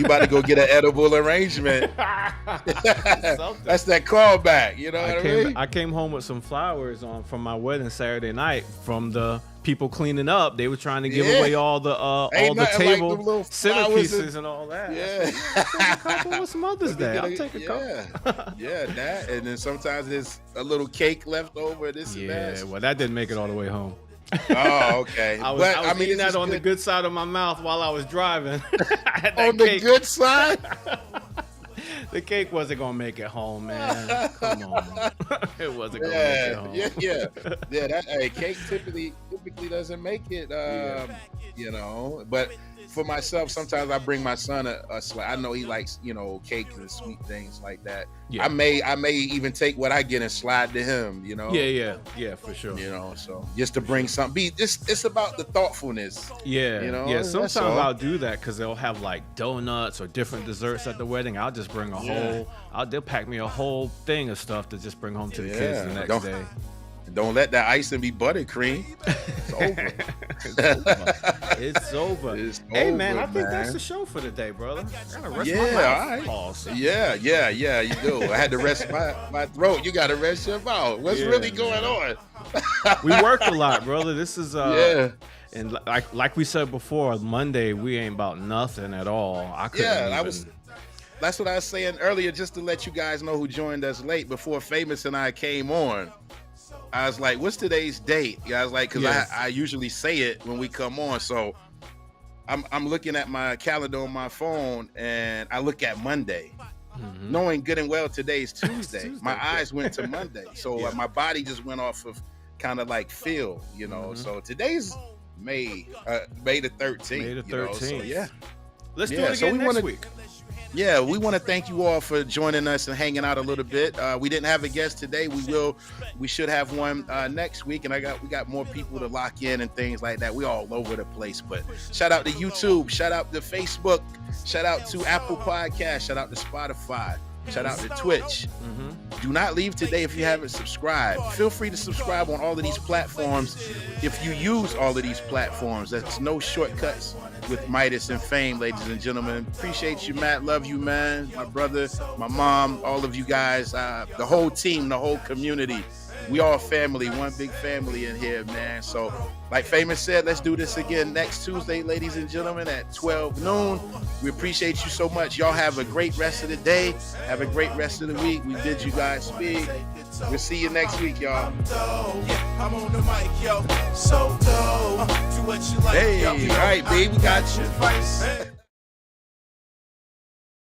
[SPEAKER 1] about to go get an edible arrangement.
[SPEAKER 2] Something.
[SPEAKER 1] That's that callback. You know what I mean?
[SPEAKER 2] I came home with some flowers from my wedding Saturday night from the people cleaning up. They were trying to give
[SPEAKER 1] Yeah.
[SPEAKER 2] away all the
[SPEAKER 1] Ain't nothing like
[SPEAKER 2] table
[SPEAKER 1] them little flowers
[SPEAKER 2] centerpieces and all that.
[SPEAKER 1] Yeah.
[SPEAKER 2] I'll take a couple. It's Mother's Day. I'll take a couple.
[SPEAKER 1] Yeah, that. And then sometimes there's a little cake left over. This and
[SPEAKER 2] Yeah,
[SPEAKER 1] that.
[SPEAKER 2] well, that didn't make it all the way home.
[SPEAKER 1] Oh, okay.
[SPEAKER 2] I was eating
[SPEAKER 1] this
[SPEAKER 2] that
[SPEAKER 1] is
[SPEAKER 2] on the good side of my mouth while I was driving. I had that
[SPEAKER 1] on the
[SPEAKER 2] cake.
[SPEAKER 1] good side.
[SPEAKER 2] The cake wasn't gonna make it home, man. Come on, it wasn't gonna make it home.
[SPEAKER 1] Yeah. That cake typically doesn't make it.
[SPEAKER 2] Yeah.
[SPEAKER 1] You know, but for myself, sometimes I bring my son a slice. I know he likes, cakes and sweet things like that.
[SPEAKER 2] Yeah.
[SPEAKER 1] I may even take what I get and slide to him.
[SPEAKER 2] Yeah, for sure.
[SPEAKER 1] So just to bring something. It's about the thoughtfulness.
[SPEAKER 2] Yeah,
[SPEAKER 1] that's
[SPEAKER 2] Sometimes
[SPEAKER 1] all.
[SPEAKER 2] I'll do that because they'll have like donuts or different desserts at the wedding. I'll just bring they'll pack me a whole thing of stuff to just bring home to the kids the next day.
[SPEAKER 1] Don't let that icing be buttercream. It's over.
[SPEAKER 2] It's over. Hey, man, I think that's the show for today, brother. I gotta rest my mouth.
[SPEAKER 1] All right.
[SPEAKER 2] Pause.
[SPEAKER 1] Yeah, you do. I had to rest my throat. You got to rest your mouth. What's really going on?
[SPEAKER 2] We worked a lot, brother. This is and like we said before, Monday we ain't about nothing at all. I couldn't
[SPEAKER 1] That's what I was saying earlier, just to let you guys know who joined us late before Famous and I came on. I was like, what's today's date? Yeah, I was like, because I usually say it when we come on. So I'm looking at my calendar on my phone, and I look at Monday, knowing good and well today's Tuesday. My eyes went to Monday. So my body just went off of kind of like feel, So today's May the 13th.
[SPEAKER 2] May the 13th.
[SPEAKER 1] So yeah.
[SPEAKER 2] Let's do it again next week.
[SPEAKER 1] Yeah, we want to thank you all for joining us and hanging out a little bit. We didn't have a guest today. We should have one next week, and we got more people to lock in and things like that. We all over the place, but shout out to YouTube, shout out to Facebook, shout out to Apple Podcasts, shout out to Spotify, shout out to Twitch. Do not leave today if you haven't subscribed. Feel free to subscribe on all of these platforms if you use all of these platforms. That's no shortcuts with Midas and Fame, ladies and gentlemen. Appreciate you, Matt. Love you, man. My brother, my mom, all of you guys, the whole team, the whole community. We all family, one big family in here, man. So, like Famous said, let's do this again next Tuesday, ladies and gentlemen, at 12 noon. We appreciate you so much. Y'all have a great rest of the day. Have a great rest of the week. We bid you guys speed. We'll see you next week, y'all.
[SPEAKER 3] I'm on the mic, yo. So do what you like.
[SPEAKER 1] Hey, all right, babe, we got you.
[SPEAKER 3] Advice.